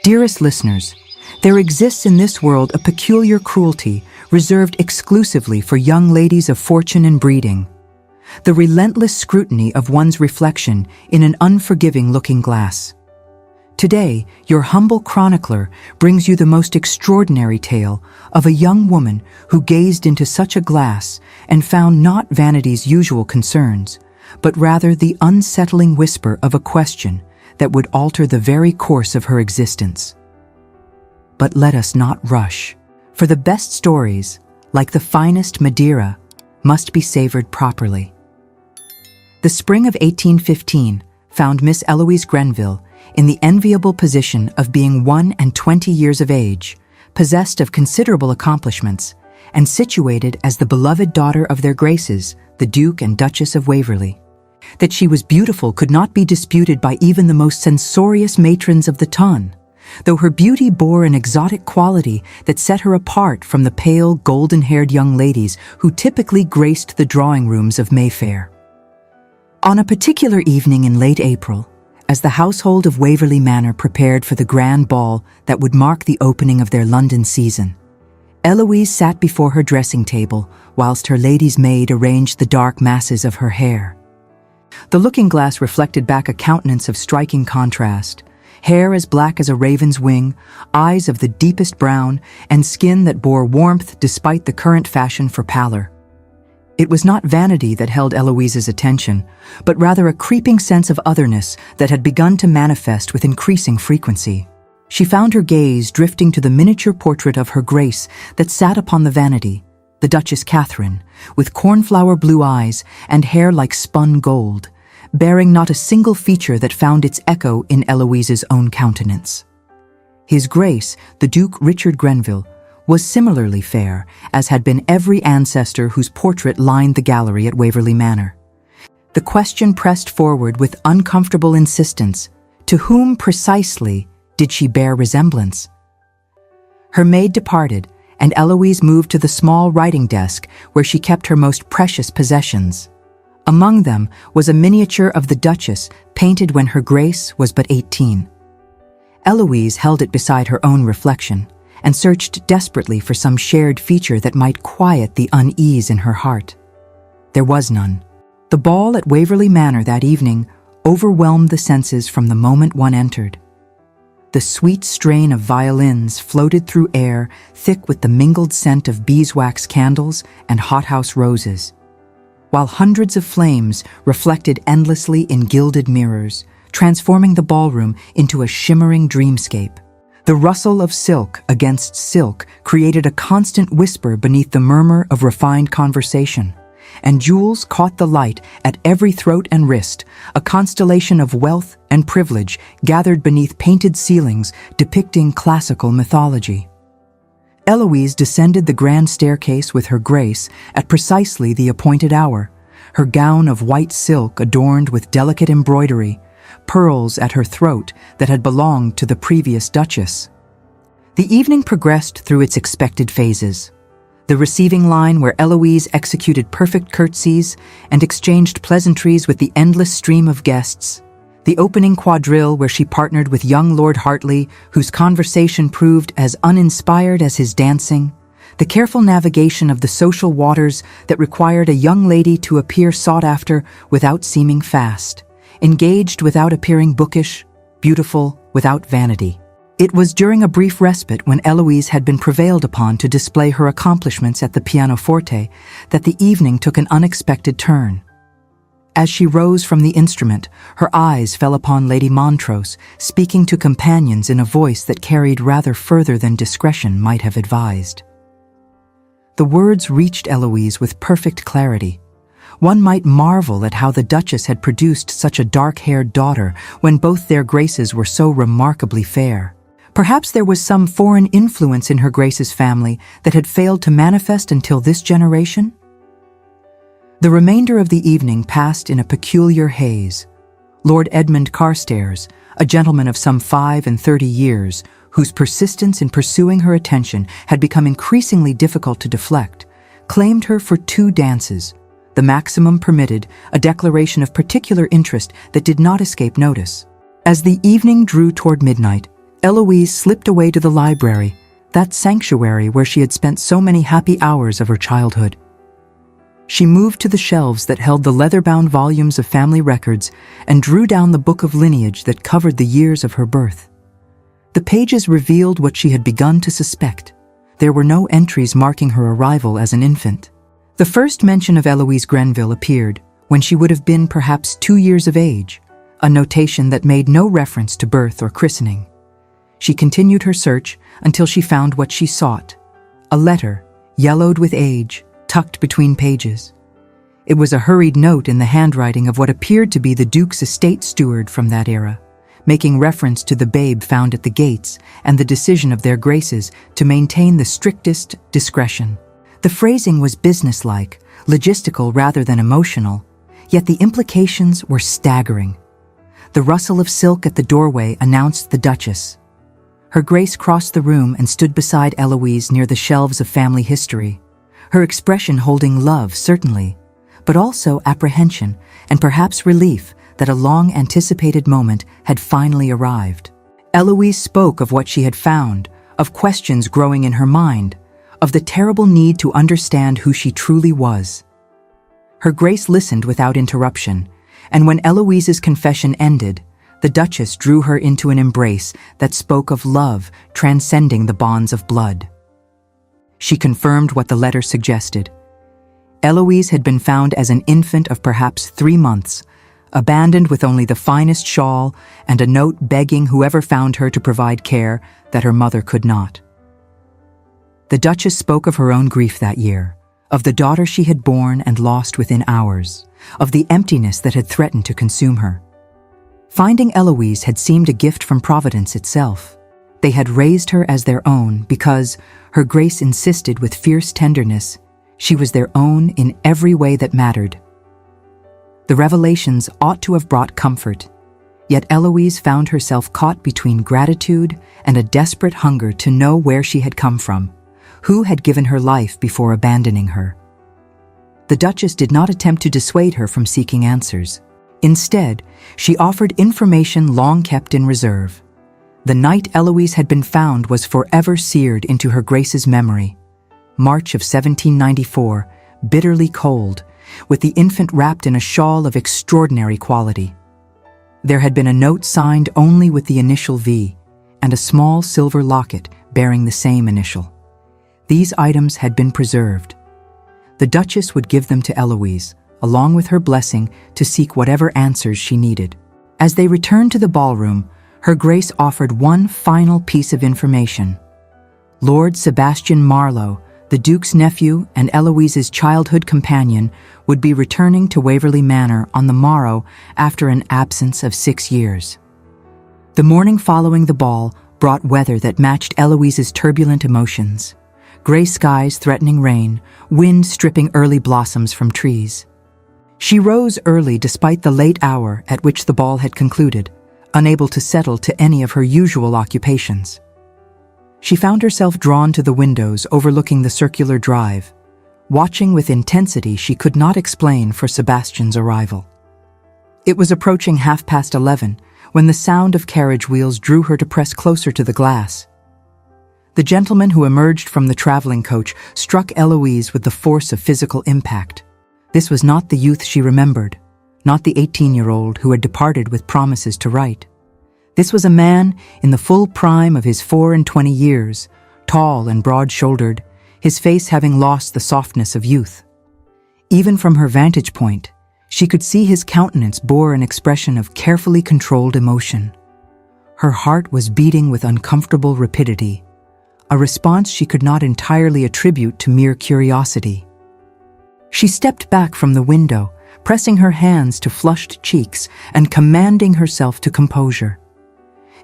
Dearest listeners, there exists in this world a peculiar cruelty reserved exclusively for young ladies of fortune and breeding. The relentless scrutiny of one's reflection in an unforgiving looking glass. Today, your humble chronicler brings you the most extraordinary tale of a young woman who gazed into such a glass and found not vanity's usual concerns, but rather the unsettling whisper of a question that would alter the very course of her existence. But let us not rush, for the best stories, like the finest Madeira, must be savored properly. The spring of 1815 found Miss Eloise Grenville in the enviable position of being 21 years of age, possessed of considerable accomplishments, and situated as the beloved daughter of their graces, the Duke and Duchess of Waverley. That she was beautiful could not be disputed by even the most censorious matrons of the ton, though her beauty bore an exotic quality that set her apart from the pale, golden-haired young ladies who typically graced the drawing rooms of Mayfair. On a particular evening in late April, as the household of Waverley Manor prepared for the grand ball that would mark the opening of their London season, Eloise sat before her dressing table whilst her lady's maid arranged the dark masses of her hair. The looking-glass reflected back a countenance of striking contrast, hair as black as a raven's wing, eyes of the deepest brown, and skin that bore warmth despite the current fashion for pallor. It was not vanity that held Eloise's attention, but rather a creeping sense of otherness that had begun to manifest with increasing frequency. She found her gaze drifting to the miniature portrait of her grace that sat upon the vanity, the Duchess Catherine, with cornflower blue eyes and hair like spun gold, bearing not a single feature that found its echo in Eloise's own countenance. His Grace, the Duke Richard Grenville, was similarly fair, as had been every ancestor whose portrait lined the gallery at Waverley Manor. The question pressed forward with uncomfortable insistence: to whom precisely did she bear resemblance? Her maid departed, and Eloise moved to the small writing desk where she kept her most precious possessions. Among them was a miniature of the Duchess, painted when her Grace was but 18. Eloise held it beside her own reflection, and searched desperately for some shared feature that might quiet the unease in her heart. There was none. The ball at Waverley Manor that evening overwhelmed the senses from the moment one entered. The sweet strain of violins floated through air thick with the mingled scent of beeswax candles and hothouse roses, while hundreds of flames reflected endlessly in gilded mirrors, transforming the ballroom into a shimmering dreamscape. The rustle of silk against silk created a constant whisper beneath the murmur of refined conversation, and jewels caught the light at every throat and wrist, a constellation of wealth and privilege gathered beneath painted ceilings depicting classical mythology. Eloise descended the grand staircase with her Grace at precisely the appointed hour, her gown of white silk adorned with delicate embroidery, pearls at her throat that had belonged to the previous Duchess. The evening progressed through its expected phases. The receiving line where Eloise executed perfect curtsies and exchanged pleasantries with the endless stream of guests. The opening quadrille where she partnered with young Lord Hartley, whose conversation proved as uninspired as his dancing. The careful navigation of the social waters that required a young lady to appear sought after without seeming fast, engaged without appearing bookish, beautiful without vanity. It was during a brief respite when Eloise had been prevailed upon to display her accomplishments at the pianoforte that the evening took an unexpected turn. As she rose from the instrument, her eyes fell upon Lady Montrose, speaking to companions in a voice that carried rather further than discretion might have advised. The words reached Eloise with perfect clarity. One might marvel at how the Duchess had produced such a dark-haired daughter when both their Graces were so remarkably fair. Perhaps there was some foreign influence in her Grace's family that had failed to manifest until this generation? The remainder of the evening passed in a peculiar haze. Lord Edmund Carstairs, a gentleman of some 35 years, whose persistence in pursuing her attention had become increasingly difficult to deflect, claimed her for 2 dances, the maximum permitted, a declaration of particular interest that did not escape notice. As the evening drew toward midnight, Eloise slipped away to the library, that sanctuary where she had spent so many happy hours of her childhood. She moved to the shelves that held the leather-bound volumes of family records and drew down the book of lineage that covered the years of her birth. The pages revealed what she had begun to suspect. There were no entries marking her arrival as an infant. The first mention of Eloise Grenville appeared when she would have been perhaps 2 years of age, a notation that made no reference to birth or christening. She continued her search until she found what she sought, a letter, yellowed with age, tucked between pages. It was a hurried note in the handwriting of what appeared to be the Duke's estate steward from that era, making reference to the babe found at the gates and the decision of their graces to maintain the strictest discretion. The phrasing was businesslike, logistical rather than emotional, yet the implications were staggering. The rustle of silk at the doorway announced the Duchess. Her Grace crossed the room and stood beside Eloise near the shelves of family history, her expression holding love, certainly, but also apprehension and perhaps relief that a long-anticipated moment had finally arrived. Eloise spoke of what she had found, of questions growing in her mind, of the terrible need to understand who she truly was. Her Grace listened without interruption, and when Eloise's confession ended, the Duchess drew her into an embrace that spoke of love transcending the bonds of blood. She confirmed what the letter suggested. Eloise had been found as an infant of perhaps 3 months, abandoned with only the finest shawl and a note begging whoever found her to provide care that her mother could not. The Duchess spoke of her own grief that year, of the daughter she had born and lost within hours, of the emptiness that had threatened to consume her. Finding Eloise had seemed a gift from Providence itself. They had raised her as their own because, her Grace insisted with fierce tenderness, she was their own in every way that mattered. The revelations ought to have brought comfort, yet Eloise found herself caught between gratitude and a desperate hunger to know where she had come from, who had given her life before abandoning her. The Duchess did not attempt to dissuade her from seeking answers. Instead, she offered information long kept in reserve. The night Eloise had been found was forever seared into her Grace's memory. March of 1794, bitterly cold, with the infant wrapped in a shawl of extraordinary quality. There had been a note signed only with the initial V, and a small silver locket bearing the same initial. These items had been preserved. The Duchess would give them to Eloise, along with her blessing, to seek whatever answers she needed. As they returned to the ballroom, her Grace offered one final piece of information. Lord Sebastian Marlowe, the Duke's nephew and Eloise's childhood companion, would be returning to Waverley Manor on the morrow after an absence of 6 years. The morning following the ball brought weather that matched Eloise's turbulent emotions. Gray skies threatening rain, wind stripping early blossoms from trees. She rose early despite the late hour at which the ball had concluded, unable to settle to any of her usual occupations. She found herself drawn to the windows overlooking the circular drive, watching with intensity she could not explain for Sebastian's arrival. It was approaching 11:30 when the sound of carriage wheels drew her to press closer to the glass. The gentleman who emerged from the traveling coach struck Eloise with the force of physical impact. This was not the youth she remembered, not the 18-year-old who had departed with promises to write. This was a man in the full prime of his 24 years, tall and broad-shouldered, his face having lost the softness of youth. Even from her vantage point, she could see his countenance bore an expression of carefully controlled emotion. Her heart was beating with uncomfortable rapidity, a response she could not entirely attribute to mere curiosity. She stepped back from the window, pressing her hands to flushed cheeks and commanding herself to composure.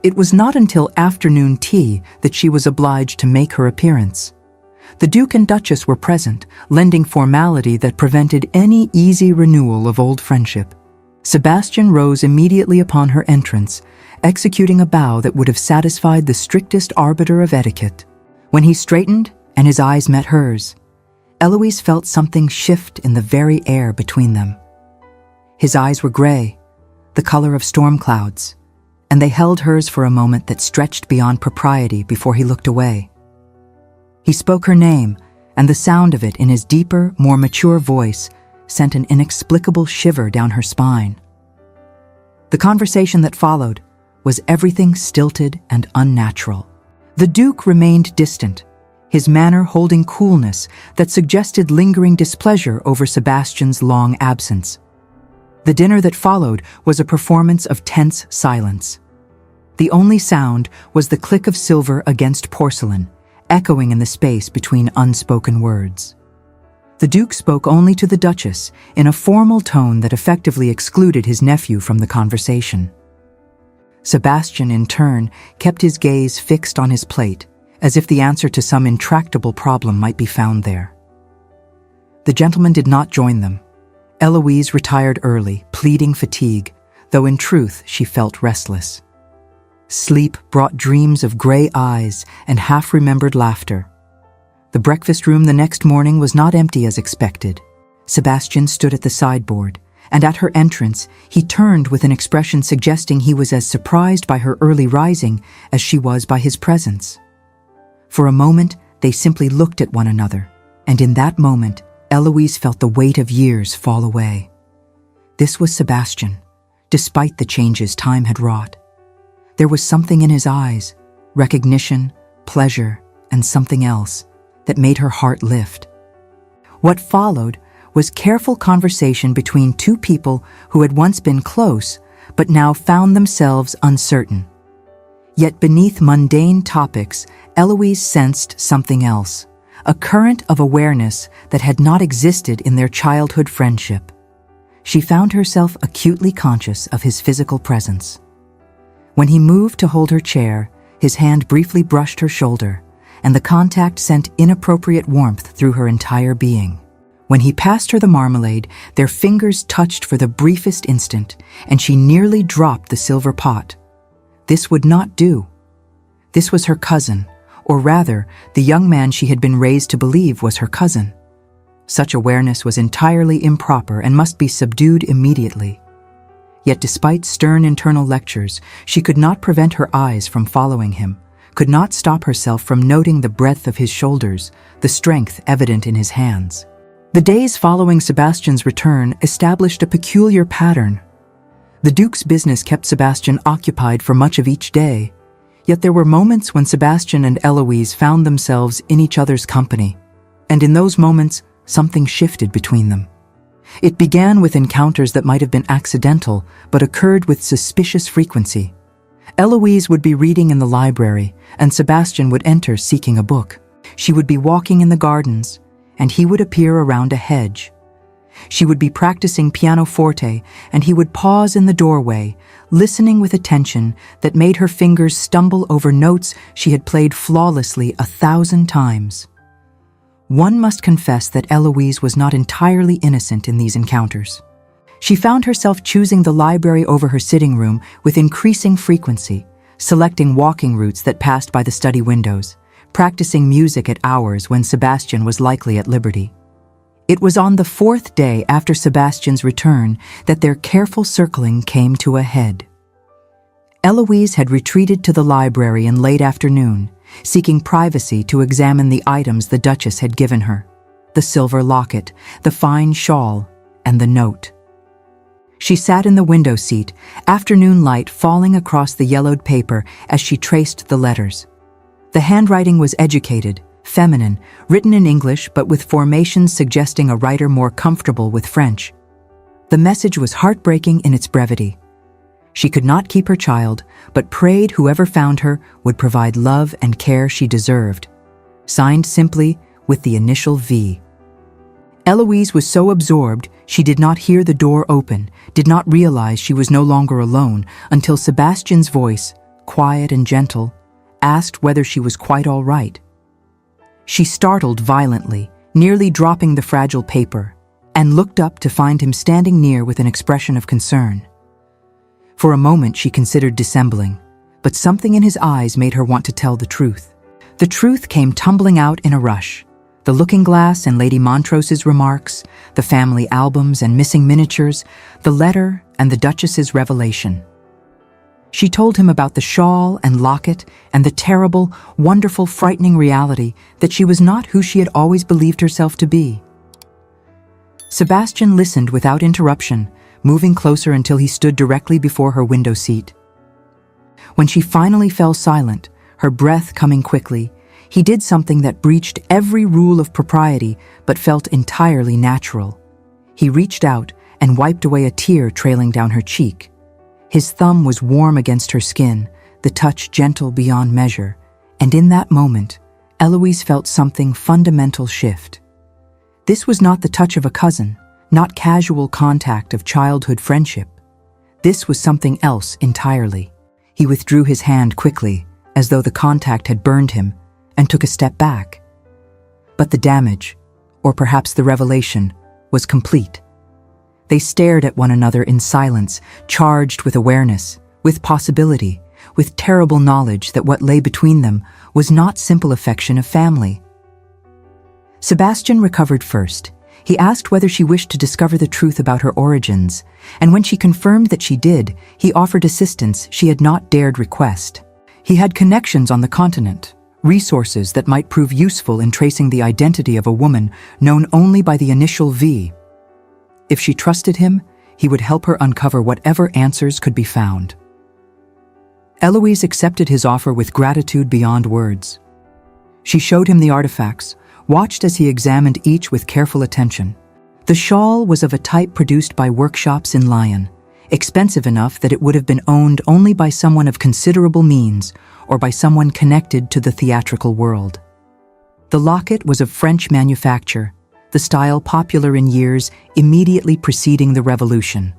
It was not until afternoon tea that she was obliged to make her appearance. The Duke and Duchess were present, lending formality that prevented any easy renewal of old friendship. Sebastian rose immediately upon her entrance, executing a bow that would have satisfied the strictest arbiter of etiquette. When he straightened and his eyes met hers, Eloise felt something shift in the very air between them. His eyes were gray, the color of storm clouds, and they held hers for a moment that stretched beyond propriety before he looked away. He spoke her name, and the sound of it in his deeper, more mature voice sent an inexplicable shiver down her spine. The conversation that followed was everything stilted and unnatural. The Duke remained distant, his manner holding coolness that suggested lingering displeasure over Sebastian's long absence. The dinner that followed was a performance of tense silence. The only sound was the click of silver against porcelain, echoing in the space between unspoken words. The Duke spoke only to the Duchess in a formal tone that effectively excluded his nephew from the conversation. Sebastian, in turn, kept his gaze fixed on his plate, as if the answer to some intractable problem might be found there. The gentleman did not join them. Eloise retired early, pleading fatigue, though in truth she felt restless. Sleep brought dreams of gray eyes and half-remembered laughter. The breakfast room the next morning was not empty as expected. Sebastian stood at the sideboard, and at her entrance, he turned with an expression suggesting he was as surprised by her early rising as she was by his presence. For a moment, they simply looked at one another, and in that moment, Eloise felt the weight of years fall away. This was Sebastian, despite the changes time had wrought. There was something in his eyes, recognition, pleasure, and something else, that made her heart lift. What followed was careful conversation between two people who had once been close, but now found themselves uncertain. Yet beneath mundane topics, Eloise sensed something else, a current of awareness that had not existed in their childhood friendship. She found herself acutely conscious of his physical presence. When he moved to hold her chair, his hand briefly brushed her shoulder, and the contact sent inappropriate warmth through her entire being. When he passed her the marmalade, their fingers touched for the briefest instant, and she nearly dropped the silver pot. This would not do. This was her cousin, or rather, the young man she had been raised to believe was her cousin. Such awareness was entirely improper and must be subdued immediately. Yet despite stern internal lectures, she could not prevent her eyes from following him, could not stop herself from noting the breadth of his shoulders, the strength evident in his hands. The days following Sebastian's return established a peculiar pattern. The Duke's business kept Sebastian occupied for much of each day, yet there were moments when Sebastian and Eloise found themselves in each other's company, and in those moments, something shifted between them. It began with encounters that might have been accidental, but occurred with suspicious frequency. Eloise would be reading in the library, and Sebastian would enter seeking a book. She would be walking in the gardens, and he would appear around a hedge. She would be practicing pianoforte, and he would pause in the doorway, listening with attention that made her fingers stumble over notes she had played flawlessly 1,000 times. One must confess that Eloise was not entirely innocent in these encounters. She found herself choosing the library over her sitting room with increasing frequency, selecting walking routes that passed by the study windows, practicing music at hours when Sebastian was likely at liberty. It was on the 4th day after Sebastian's return that their careful circling came to a head. Eloise had retreated to the library in late afternoon, seeking privacy to examine the items the Duchess had given her: the silver locket, the fine shawl, and the note. She sat in the window seat, afternoon light falling across the yellowed paper as she traced the letters. The handwriting was educated, feminine, written in English but with formations suggesting a writer more comfortable with French. The message was heartbreaking in its brevity. She could not keep her child, but prayed whoever found her would provide love and care she deserved. Signed simply with the initial V. Eloise was so absorbed she did not hear the door open, did not realize she was no longer alone until Sebastian's voice, quiet and gentle, asked whether she was quite all right. She startled violently, nearly dropping the fragile paper, and looked up to find him standing near with an expression of concern. For a moment she considered dissembling, but something in his eyes made her want to tell the truth. The truth came tumbling out in a rush. The looking glass and Lady Montrose's remarks, the family albums and missing miniatures, the letter and the Duchess's revelation. She told him about the shawl and locket and the terrible, wonderful, frightening reality that she was not who she had always believed herself to be. Sebastian listened without interruption, moving closer until he stood directly before her window seat. When she finally fell silent, her breath coming quickly, he did something that breached every rule of propriety but felt entirely natural. He reached out and wiped away a tear trailing down her cheek. His thumb was warm against her skin, the touch gentle beyond measure, and in that moment, Eloise felt something fundamental shift. This was not the touch of a cousin, not casual contact of childhood friendship. This was something else entirely. He withdrew his hand quickly, as though the contact had burned him, and took a step back. But the damage, or perhaps the revelation, was complete. They stared at one another in silence, charged with awareness, with possibility, with terrible knowledge that what lay between them was not simple affection of family. Sebastian recovered first. He asked whether she wished to discover the truth about her origins, and when she confirmed that she did, he offered assistance she had not dared request. He had connections on the continent, resources that might prove useful in tracing the identity of a woman known only by the initial V. If she trusted him, he would help her uncover whatever answers could be found. Eloise accepted his offer with gratitude beyond words. She showed him the artifacts, watched as he examined each with careful attention. The shawl was of a type produced by workshops in Lyon, expensive enough that it would have been owned only by someone of considerable means or by someone connected to the theatrical world. The locket was of French manufacture, the style popular in years immediately preceding the Revolution.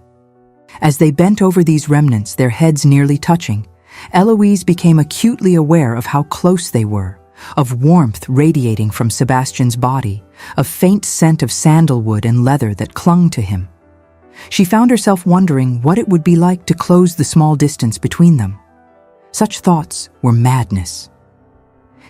As they bent over these remnants, their heads nearly touching, Eloise became acutely aware of how close they were, of warmth radiating from Sebastian's body, a faint scent of sandalwood and leather that clung to him. She found herself wondering what it would be like to close the small distance between them. Such thoughts were madness.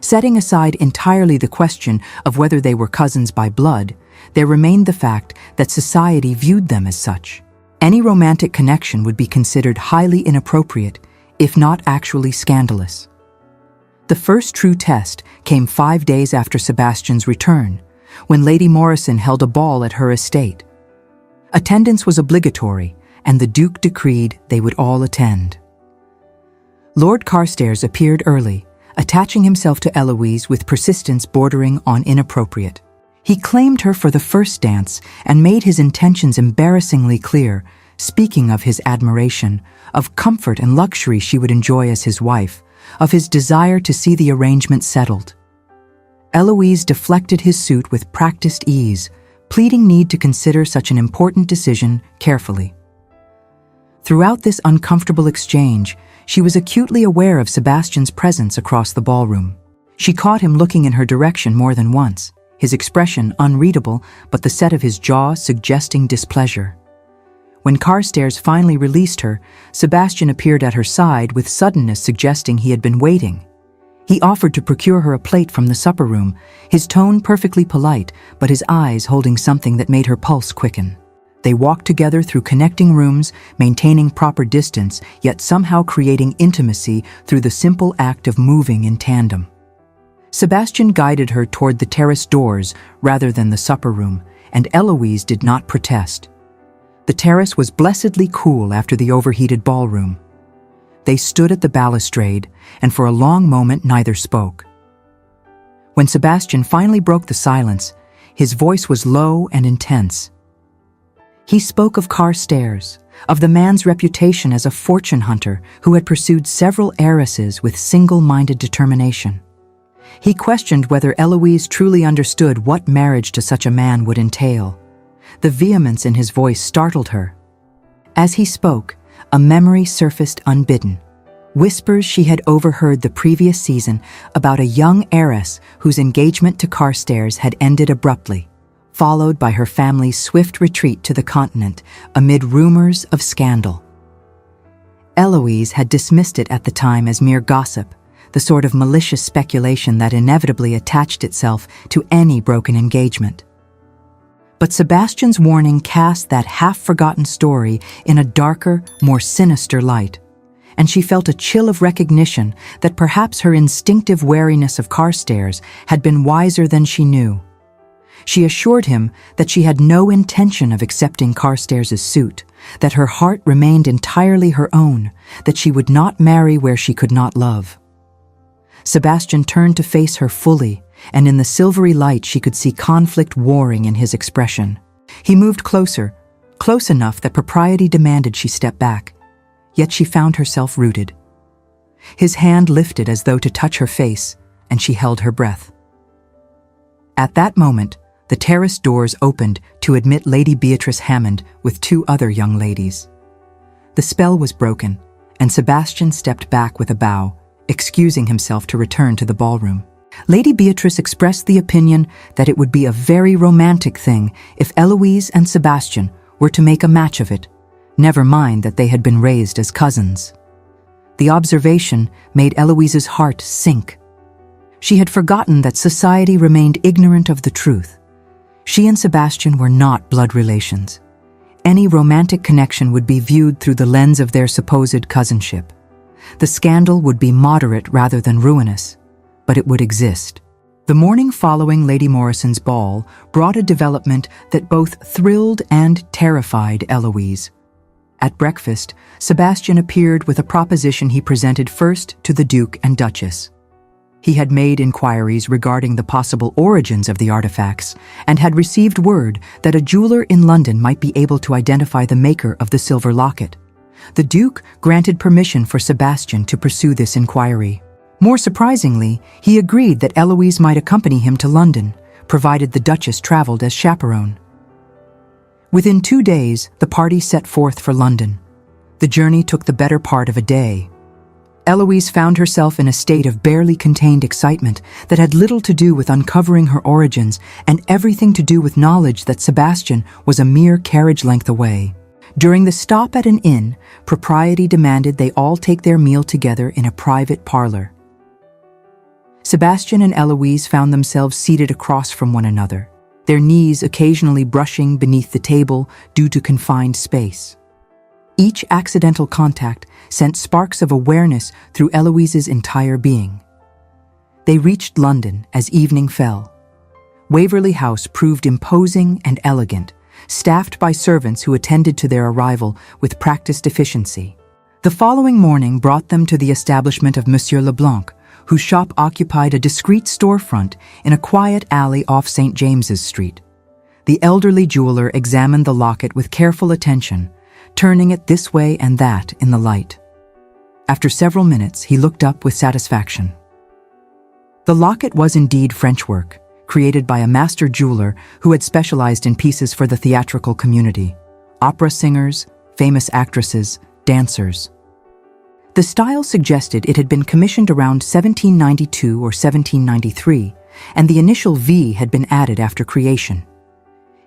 Setting aside entirely the question of whether they were cousins by blood, there remained the fact that society viewed them as such. Any romantic connection would be considered highly inappropriate, if not actually scandalous. The first true test came 5 days after Sebastian's return, when Lady Morrison held a ball at her estate. Attendance was obligatory, and the Duke decreed they would all attend. Lord Carstairs appeared early, attaching himself to Eloise with persistence bordering on inappropriate. He claimed her for the first dance and made his intentions embarrassingly clear, speaking of his admiration, of comfort and luxury she would enjoy as his wife, of his desire to see the arrangement settled. Eloise deflected his suit with practiced ease, pleading need to consider such an important decision carefully. Throughout this uncomfortable exchange, she was acutely aware of Sebastian's presence across the ballroom. She caught him looking in her direction more than once, his expression unreadable, but the set of his jaw suggesting displeasure. When Carstairs finally released her, Sebastian appeared at her side with suddenness suggesting he had been waiting. He offered to procure her a plate from the supper room, his tone perfectly polite, but his eyes holding something that made her pulse quicken. They walked together through connecting rooms, maintaining proper distance, yet somehow creating intimacy through the simple act of moving in tandem. Sebastian guided her toward the terrace doors rather than the supper room, and Eloise did not protest. The terrace was blessedly cool after the overheated ballroom. They stood at the balustrade, and for a long moment neither spoke. When Sebastian finally broke the silence, his voice was low and intense. He spoke of Carstairs, of the man's reputation as a fortune hunter who had pursued several heiresses with single-minded determination. He questioned whether Eloise truly understood what marriage to such a man would entail. The vehemence in his voice startled her. As he spoke, a memory surfaced unbidden. Whispers she had overheard the previous season about a young heiress whose engagement to Carstairs had ended abruptly, followed by her family's swift retreat to the continent amid rumors of scandal. Eloise had dismissed it at the time as mere gossip, the sort of malicious speculation that inevitably attached itself to any broken engagement. But Sebastian's warning cast that half-forgotten story in a darker, more sinister light. and she felt a chill of recognition that perhaps her instinctive wariness of Carstairs had been wiser than she knew. She assured him that she had no intention of accepting Carstairs' suit, that her heart remained entirely her own, that she would not marry where she could not love. Sebastian turned to face her fully, and in the silvery light she could see conflict warring in his expression. He moved closer, close enough that propriety demanded she step back, yet she found herself rooted. His hand lifted as though to touch her face, and she held her breath. At that moment, the terrace doors opened to admit Lady Beatrice Hammond with two other young ladies. The spell was broken, and Sebastian stepped back with a bow, excusing himself to return to the ballroom. Lady Beatrice expressed the opinion that it would be a very romantic thing if Eloise and Sebastian were to make a match of it, never mind that they had been raised as cousins. The observation made Eloise's heart sink. She had forgotten that society remained ignorant of the truth. She and Sebastian were not blood relations. Any romantic connection would be viewed through the lens of their supposed cousinship. The scandal would be moderate rather than ruinous, but it would exist. The morning following Lady Morrison's ball brought a development that both thrilled and terrified Eloise. At breakfast, Sebastian appeared with a proposition he presented first to the Duke and Duchess. He had made inquiries regarding the possible origins of the artifacts and had received word that a jeweler in London might be able to identify the maker of the silver locket. The Duke granted permission for Sebastian to pursue this inquiry. More surprisingly, he agreed that Eloise might accompany him to London, provided the Duchess traveled as chaperone. Within 2 days, the party set forth for London. The journey took the better part of a day. Eloise found herself in a state of barely contained excitement that had little to do with uncovering her origins and everything to do with knowledge that Sebastian was a mere carriage length away. During the stop at an inn, propriety demanded they all take their meal together in a private parlor. Sebastian and Eloise found themselves seated across from one another, their knees occasionally brushing beneath the table due to confined space. Each accidental contact sent sparks of awareness through Eloise's entire being. They reached London as evening fell. Waverley House proved imposing and elegant, staffed by servants who attended to their arrival with practiced efficiency. The following morning brought them to the establishment of Monsieur Leblanc, whose shop occupied a discreet storefront in a quiet alley off St. James's Street. The elderly jeweler examined the locket with careful attention, turning it this way and that in the light. After several minutes, he looked up with satisfaction. The locket was indeed French work, created by a master jeweler who had specialized in pieces for the theatrical community, opera singers, famous actresses, dancers. The style suggested it had been commissioned around 1792 or 1793, and the initial V had been added after creation.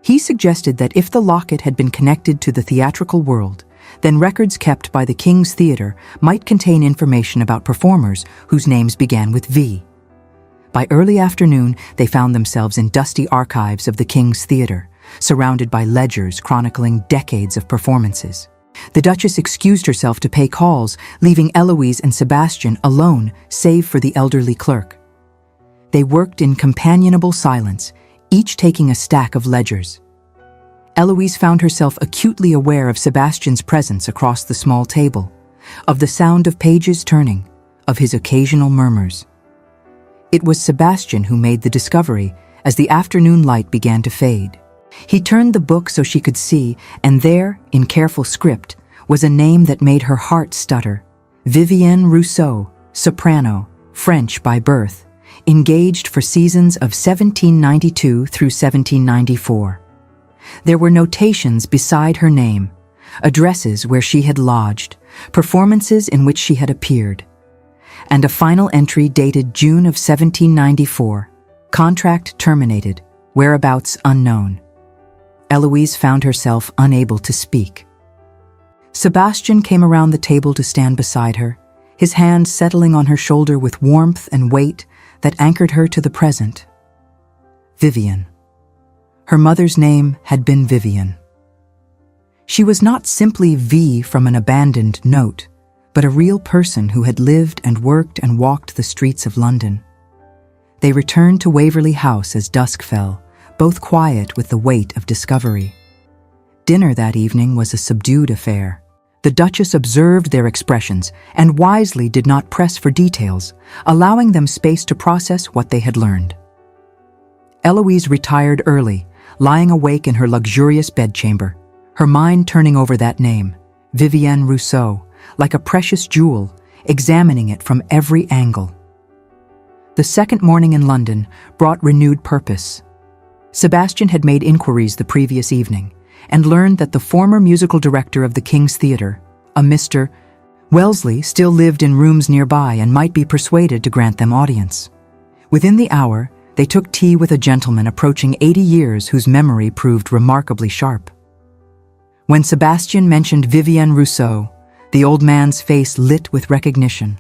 He suggested that if the locket had been connected to the theatrical world, then records kept by the King's Theatre might contain information about performers whose names began with V. By early afternoon, they found themselves in dusty archives of the King's Theatre, surrounded by ledgers chronicling decades of performances. The Duchess excused herself to pay calls, leaving Eloise and Sebastian alone, save for the elderly clerk. They worked in companionable silence, each taking a stack of ledgers. Eloise found herself acutely aware of Sebastian's presence across the small table, of the sound of pages turning, of his occasional murmurs. It was Sebastian who made the discovery as the afternoon light began to fade. He turned the book so she could see, and there, in careful script, was a name that made her heart stutter. Vivienne Rousseau, soprano, French by birth, engaged for seasons of 1792 through 1794. There were notations beside her name, addresses where she had lodged, performances in which she had appeared, and a final entry dated June of 1794, contract terminated, whereabouts unknown. Eloise found herself unable to speak. Sebastian came around the table to stand beside her, his hand settling on her shoulder with warmth and weight that anchored her to the present. Vivienne. Her mother's name had been Vivienne. She was not simply V from an abandoned note, but a real person who had lived and worked and walked the streets of London. They returned to Waverley House as dusk fell, both quiet with the weight of discovery. Dinner that evening was a subdued affair. The Duchess observed their expressions and wisely did not press for details, allowing them space to process what they had learned. Eloise retired early, lying awake in her luxurious bedchamber, her mind turning over that name, Vivienne Rousseau, like a precious jewel, examining it from every angle. The second morning in London brought renewed purpose. Sebastian had made inquiries the previous evening and learned that the former musical director of the King's Theatre, a Mr. Wellesley, still lived in rooms nearby and might be persuaded to grant them audience. Within the hour, they took tea with a gentleman approaching 80 years whose memory proved remarkably sharp. When Sebastian mentioned Vivienne Rousseau, the old man's face lit with recognition.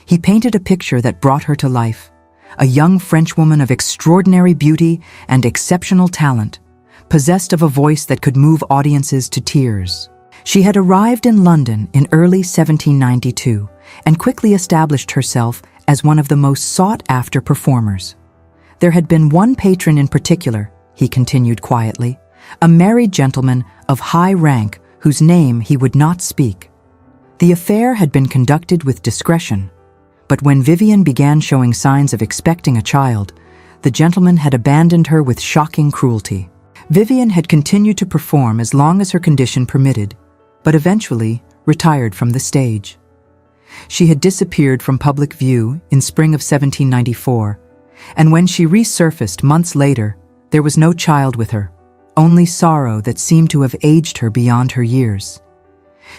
He painted a picture that brought her to life, a young Frenchwoman of extraordinary beauty and exceptional talent, possessed of a voice that could move audiences to tears. She had arrived in London in early 1792 and quickly established herself as one of the most sought-after performers. There had been one patron in particular, he continued quietly, a married gentleman of high rank whose name he would not speak. The affair had been conducted with discretion, but when Vivienne began showing signs of expecting a child, the gentleman had abandoned her with shocking cruelty. Vivienne had continued to perform as long as her condition permitted, but eventually retired from the stage. She had disappeared from public view in spring of 1794, and when she resurfaced months later, there was no child with her, only sorrow that seemed to have aged her beyond her years.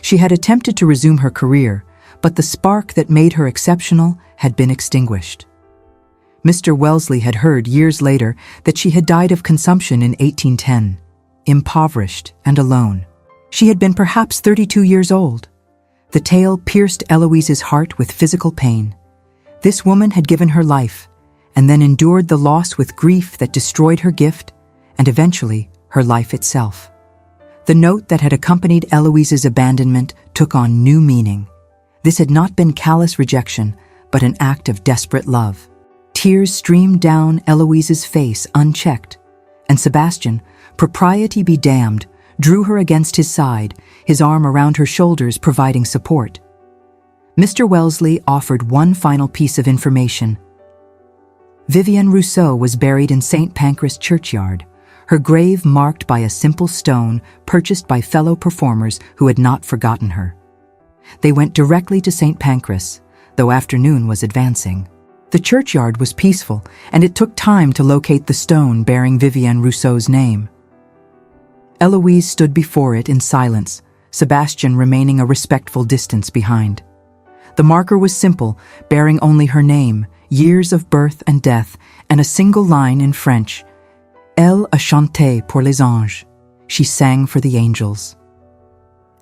She had attempted to resume her career, but the spark that made her exceptional had been extinguished. Mr. Wellesley had heard years later that she had died of consumption in 1810, impoverished and alone. She had been perhaps 32 years old. The tale pierced Eloise's heart with physical pain. This woman had given her life, and then endured the loss with grief that destroyed her gift, and eventually her life itself. The note that had accompanied Eloise's abandonment took on new meaning. This had not been callous rejection, but an act of desperate love. Tears streamed down Eloise's face unchecked, and Sebastian, propriety be damned, drew her against his side, his arm around her shoulders providing support. Mr. Wellesley offered one final piece of information. Vivienne Rousseau was buried in St. Pancras churchyard, her grave marked by a simple stone purchased by fellow performers who had not forgotten her. They went directly to St. Pancras, though afternoon was advancing. The churchyard was peaceful, and it took time to locate the stone bearing Vivienne Rousseau's name. Eloise stood before it in silence, Sebastian remaining a respectful distance behind. The marker was simple, bearing only her name, years of birth and death, and a single line in French. Elle a chanté pour les anges. She sang for the angels.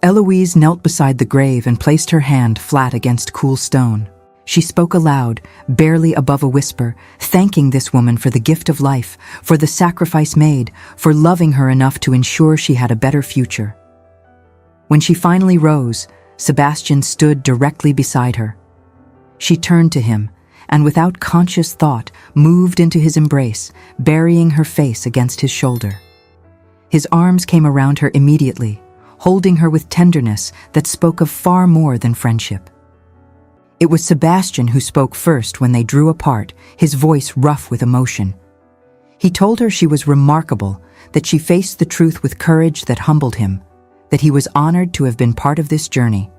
Eloise knelt beside the grave and placed her hand flat against cool stone. She spoke aloud, barely above a whisper, thanking this woman for the gift of life, for the sacrifice made, for loving her enough to ensure she had a better future. When she finally rose, Sebastian stood directly beside her. She turned to him, and without conscious thought, moved into his embrace, burying her face against his shoulder. His arms came around her immediately, holding her with tenderness that spoke of far more than friendship. It was Sebastian who spoke first when they drew apart, his voice rough with emotion. He told her she was remarkable, that she faced the truth with courage that humbled him, that he was honored to have been part of this journey.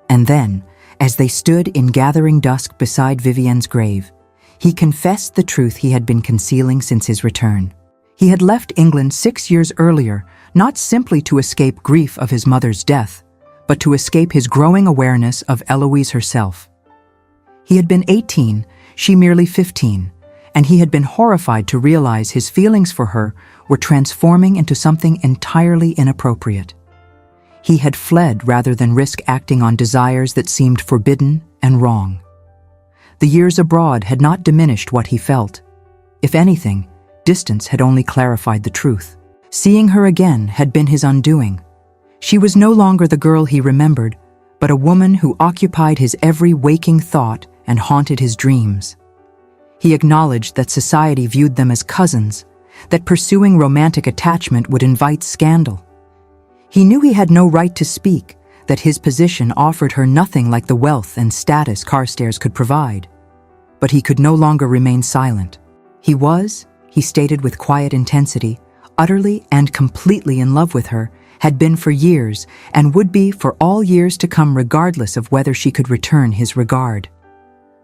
And then, as they stood in gathering dusk beside Vivienne's grave, he confessed the truth he had been concealing since his return. He had left England 6 years earlier, not simply to escape grief of his mother's death, but to escape his growing awareness of Eloise herself. He had been 18, she merely 15, and he had been horrified to realize his feelings for her were transforming into something entirely inappropriate. He had fled rather than risk acting on desires that seemed forbidden and wrong. The years abroad had not diminished what he felt. If anything, distance had only clarified the truth. Seeing her again had been his undoing. She was no longer the girl he remembered, but a woman who occupied his every waking thought and haunted his dreams. He acknowledged that society viewed them as cousins, that pursuing romantic attachment would invite scandal. He knew he had no right to speak, that his position offered her nothing like the wealth and status Carstairs could provide. But he could no longer remain silent. He was, he stated with quiet intensity, utterly and completely in love with her, had been for years, and would be for all years to come regardless of whether she could return his regard.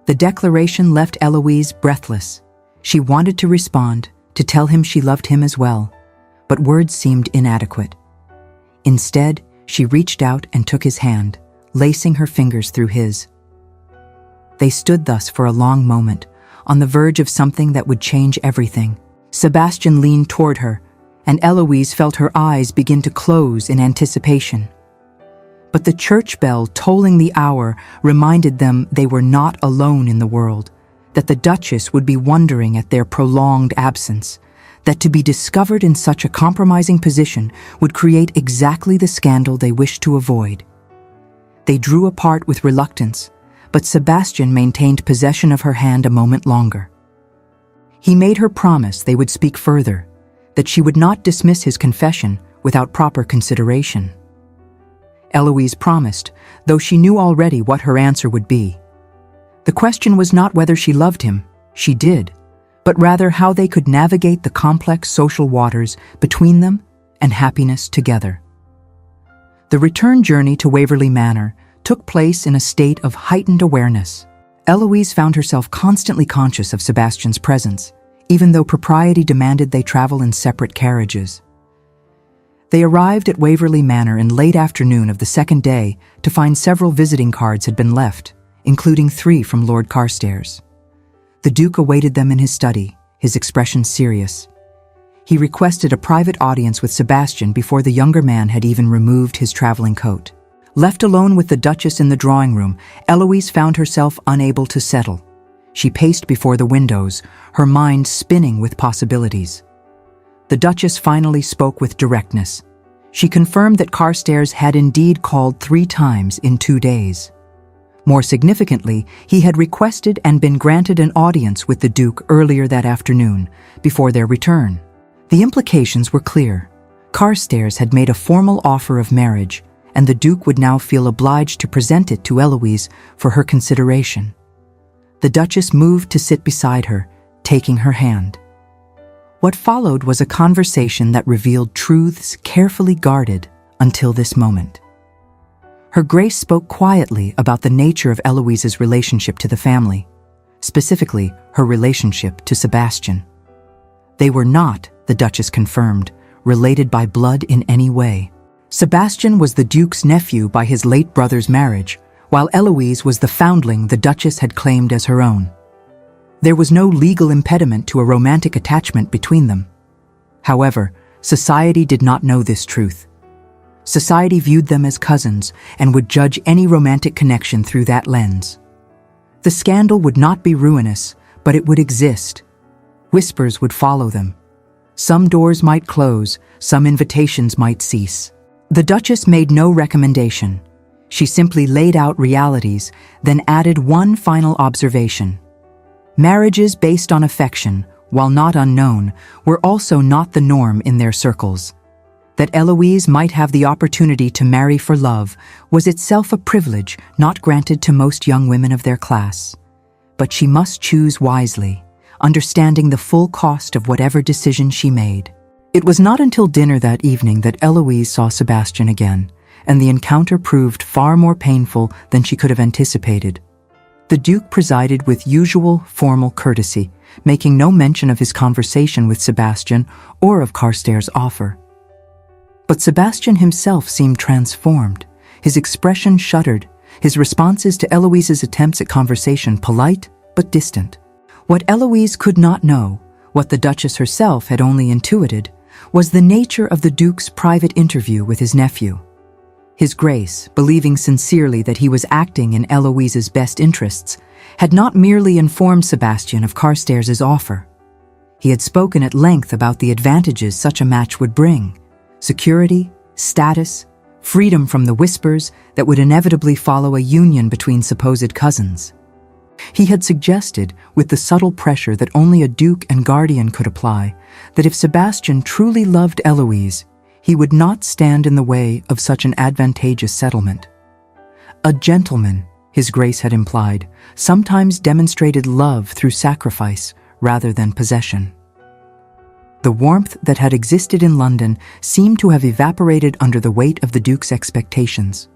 The declaration left Eloise breathless. She wanted to respond, to tell him she loved him as well, but words seemed inadequate. Instead, she reached out and took his hand, lacing her fingers through his. They stood thus for a long moment, on the verge of something that would change everything. Sebastian leaned toward her, and Eloise felt her eyes begin to close in anticipation. But the church bell tolling the hour reminded them they were not alone in the world, that the Duchess would be wondering at their prolonged absence, that to be discovered in such a compromising position would create exactly the scandal they wished to avoid. They drew apart with reluctance, but Sebastian maintained possession of her hand a moment longer. He made her promise they would speak further, that she would not dismiss his confession without proper consideration. Eloise promised, though she knew already what her answer would be. The question was not whether she loved him, she did, but rather how they could navigate the complex social waters between them and happiness together. The return journey to Waverley Manor took place in a state of heightened awareness. Eloise found herself constantly conscious of Sebastian's presence, even though propriety demanded they travel in separate carriages. They arrived at Waverley Manor in late afternoon of the second day to find several visiting cards had been left, including 3 from Lord Carstairs. The Duke awaited them in his study, his expression serious. He requested a private audience with Sebastian before the younger man had even removed his traveling coat. Left alone with the Duchess in the drawing room, Eloise found herself unable to settle. She paced before the windows, her mind spinning with possibilities. The Duchess finally spoke with directness. She confirmed that Carstairs had indeed called 3 times in 2 days. More significantly, he had requested and been granted an audience with the Duke earlier that afternoon, before their return. The implications were clear. Carstairs had made a formal offer of marriage, and the Duke would now feel obliged to present it to Eloise for her consideration. The Duchess moved to sit beside her, taking her hand. What followed was a conversation that revealed truths carefully guarded until this moment. Her Grace spoke quietly about the nature of Eloise's relationship to the family, specifically her relationship to Sebastian. They were not, the Duchess confirmed, related by blood in any way. Sebastian was the Duke's nephew by his late brother's marriage, while Eloise was the foundling the Duchess had claimed as her own. There was no legal impediment to a romantic attachment between them. However, society did not know this truth. Society viewed them as cousins and would judge any romantic connection through that lens. The scandal would not be ruinous, but it would exist. Whispers would follow them. Some doors might close, some invitations might cease. The Duchess made no recommendation. She simply laid out realities, then added one final observation. Marriages based on affection, while not unknown, were also not the norm in their circles. That Eloise might have the opportunity to marry for love was itself a privilege not granted to most young women of their class. But she must choose wisely, understanding the full cost of whatever decision she made. It was not until dinner that evening that Eloise saw Sebastian again, and the encounter proved far more painful than she could have anticipated. The Duke presided with usual formal courtesy, making no mention of his conversation with Sebastian or of Carstairs' offer. But Sebastian himself seemed transformed. His expression shuddered, his responses to Eloise's attempts at conversation polite but distant. What Eloise could not know, what the Duchess herself had only intuited, was the nature of the Duke's private interview with his nephew. His Grace, believing sincerely that he was acting in Eloise's best interests, had not merely informed Sebastian of Carstairs' offer. He had spoken at length about the advantages such a match would bring: security, status, freedom from the whispers that would inevitably follow a union between supposed cousins. He had suggested, with the subtle pressure that only a duke and guardian could apply, that if Sebastian truly loved Eloise, he would not stand in the way of such an advantageous settlement. A gentleman, His Grace had implied, sometimes demonstrated love through sacrifice rather than possession. The warmth that had existed in London seemed to have evaporated under the weight of the Duke's expectations,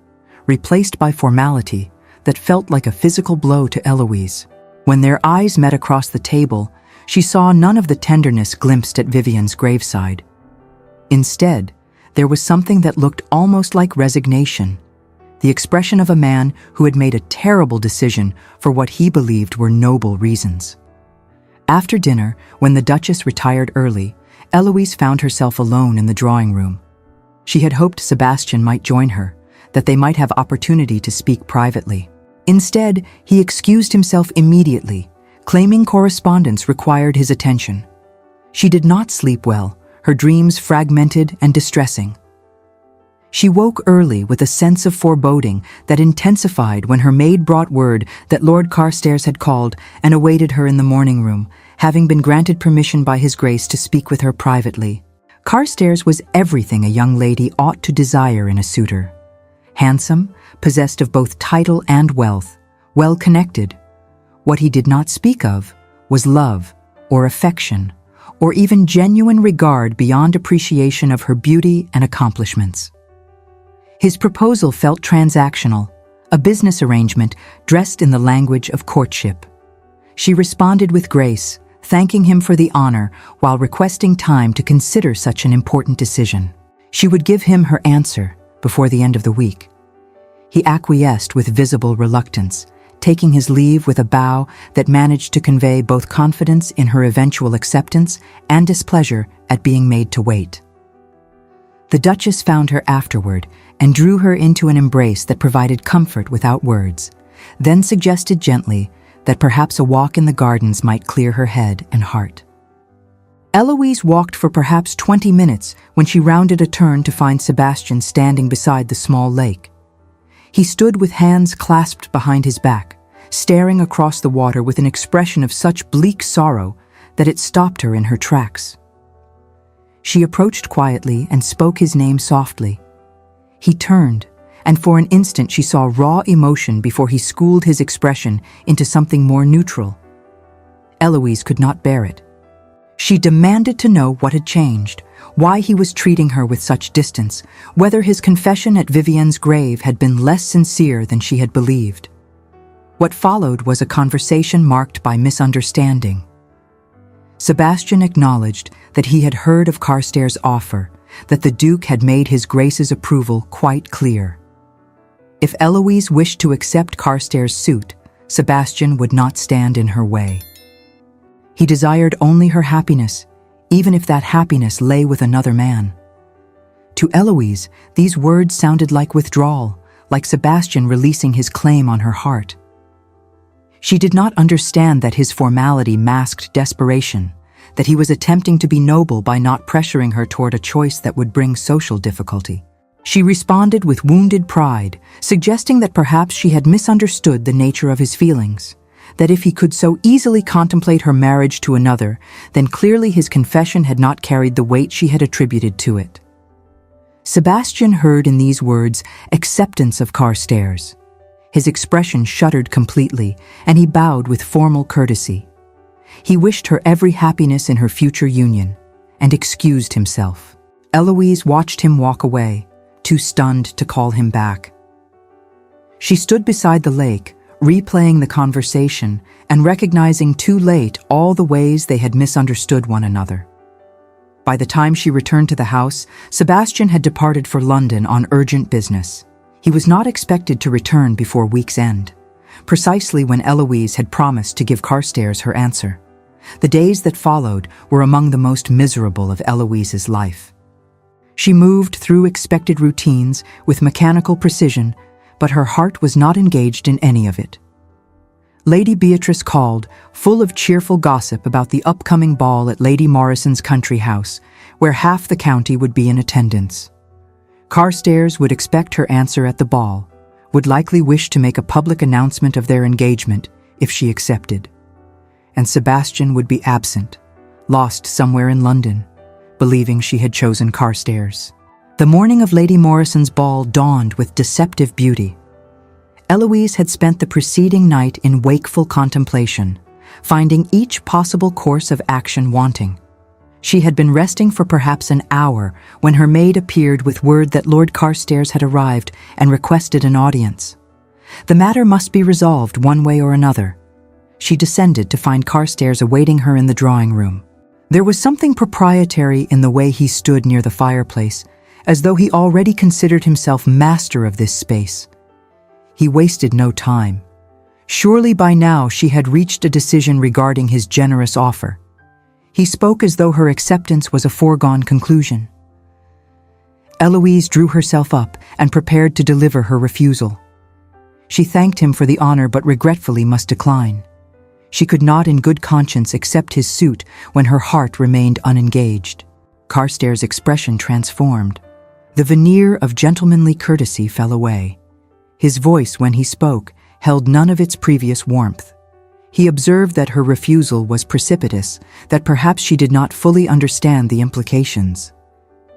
replaced by formality that felt like a physical blow to Eloise. When their eyes met across the table, she saw none of the tenderness glimpsed at Vivian's graveside. Instead, there was something that looked almost like resignation, the expression of a man who had made a terrible decision for what he believed were noble reasons. After dinner, when the Duchess retired early, Eloise found herself alone in the drawing room. She had hoped Sebastian might join her, that they might have opportunity to speak privately. Instead, he excused himself immediately, claiming correspondence required his attention. She did not sleep well, her dreams fragmented and distressing. She woke early with a sense of foreboding that intensified when her maid brought word that Lord Carstairs had called and awaited her in the morning room, having been granted permission by His Grace to speak with her privately. Carstairs was everything a young lady ought to desire in a suitor. Handsome, possessed of both title and wealth, well-connected. What he did not speak of was love or affection, or even genuine regard beyond appreciation of her beauty and accomplishments. His proposal felt transactional, a business arrangement dressed in the language of courtship. She responded with grace, thanking him for the honor while requesting time to consider such an important decision. She would give him her answer before the end of the week. He acquiesced with visible reluctance, taking his leave with a bow that managed to convey both confidence in her eventual acceptance and displeasure at being made to wait. The Duchess found her afterward and drew her into an embrace that provided comfort without words, then suggested gently that perhaps a walk in the gardens might clear her head and heart. Eloise walked for perhaps 20 minutes when she rounded a turn to find Sebastian standing beside the small lake. He stood with hands clasped behind his back, staring across the water with an expression of such bleak sorrow that it stopped her in her tracks. She approached quietly and spoke his name softly. He turned, and for an instant she saw raw emotion before he schooled his expression into something more neutral. Eloise could not bear it. She demanded to know what had changed, why he was treating her with such distance, whether his confession at Vivian's grave had been less sincere than she had believed. What followed was a conversation marked by misunderstanding. Sebastian acknowledged that he had heard of Carstairs' offer, that the Duke had made His Grace's approval quite clear. If Eloise wished to accept Carstairs' suit, Sebastian would not stand in her way. He desired only her happiness, even if that happiness lay with another man. To Eloise, these words sounded like withdrawal, like Sebastian releasing his claim on her heart. She did not understand that his formality masked desperation, that he was attempting to be noble by not pressuring her toward a choice that would bring social difficulty. She responded with wounded pride, suggesting that perhaps she had misunderstood the nature of his feelings, that if he could so easily contemplate her marriage to another, then clearly his confession had not carried the weight she had attributed to it. Sebastian heard in these words acceptance of Carstairs. His expression shuddered completely, and he bowed with formal courtesy. He wished her every happiness in her future union, and excused himself. Eloise watched him walk away, too stunned to call him back. She stood beside the lake, replaying the conversation and recognizing too late all the ways they had misunderstood one another. By the time she returned to the house, Sebastian had departed for London on urgent business. He was not expected to return before week's end, precisely when Eloise had promised to give Carstairs her answer. The days that followed were among the most miserable of Eloise's life. She moved through expected routines with mechanical precision, but her heart was not engaged in any of it. Lady Beatrice called, full of cheerful gossip about the upcoming ball at Lady Morrison's country house, where half the county would be in attendance. Carstairs would expect her answer at the ball, would likely wish to make a public announcement of their engagement if she accepted. And Sebastian would be absent, lost somewhere in London, believing she had chosen Carstairs. The morning of Lady Morrison's ball dawned with deceptive beauty. Eloise had spent the preceding night in wakeful contemplation, finding each possible course of action wanting. She had been resting for perhaps an hour when her maid appeared with word that Lord Carstairs had arrived and requested an audience. The matter must be resolved one way or another. She descended to find Carstairs awaiting her in the drawing room. There was something proprietary in the way he stood near the fireplace, as though he already considered himself master of this space. He wasted no time. Surely by now she had reached a decision regarding his generous offer. He spoke as though her acceptance was a foregone conclusion. Eloise drew herself up and prepared to deliver her refusal. She thanked him for the honor but regretfully must decline. She could not in good conscience accept his suit when her heart remained unengaged. Carstairs' expression transformed. The veneer of gentlemanly courtesy fell away. His voice, when he spoke, held none of its previous warmth. He observed that her refusal was precipitous, that perhaps she did not fully understand the implications.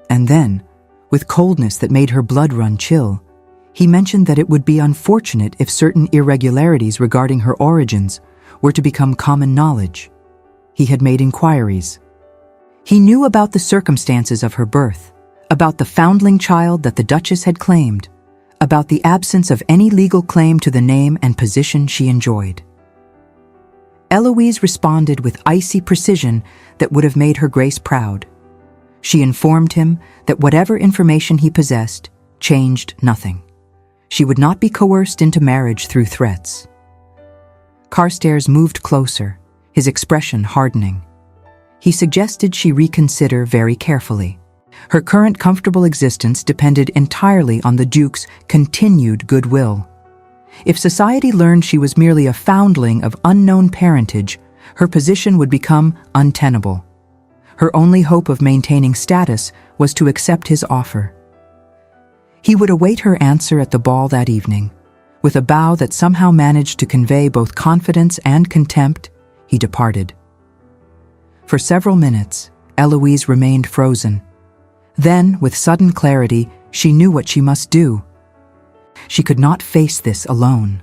And then, with coldness that made her blood run chill, he mentioned that it would be unfortunate if certain irregularities regarding her origins were to become common knowledge. He had made inquiries. He knew about the circumstances of her birth, about the foundling child that the Duchess had claimed, about the absence of any legal claim to the name and position she enjoyed. Eloise responded with icy precision that would have made her Grace proud. She informed him that whatever information he possessed changed nothing. She would not be coerced into marriage through threats. Carstairs moved closer, his expression hardening. He suggested she reconsider very carefully. Her current comfortable existence depended entirely on the Duke's continued goodwill. If society learned she was merely a foundling of unknown parentage, her position would become untenable. Her only hope of maintaining status was to accept his offer. He would await her answer at the ball that evening. With a bow that somehow managed to convey both confidence and contempt, he departed. For several minutes, Eloise remained frozen. Then, with sudden clarity, she knew what she must do. She could not face this alone.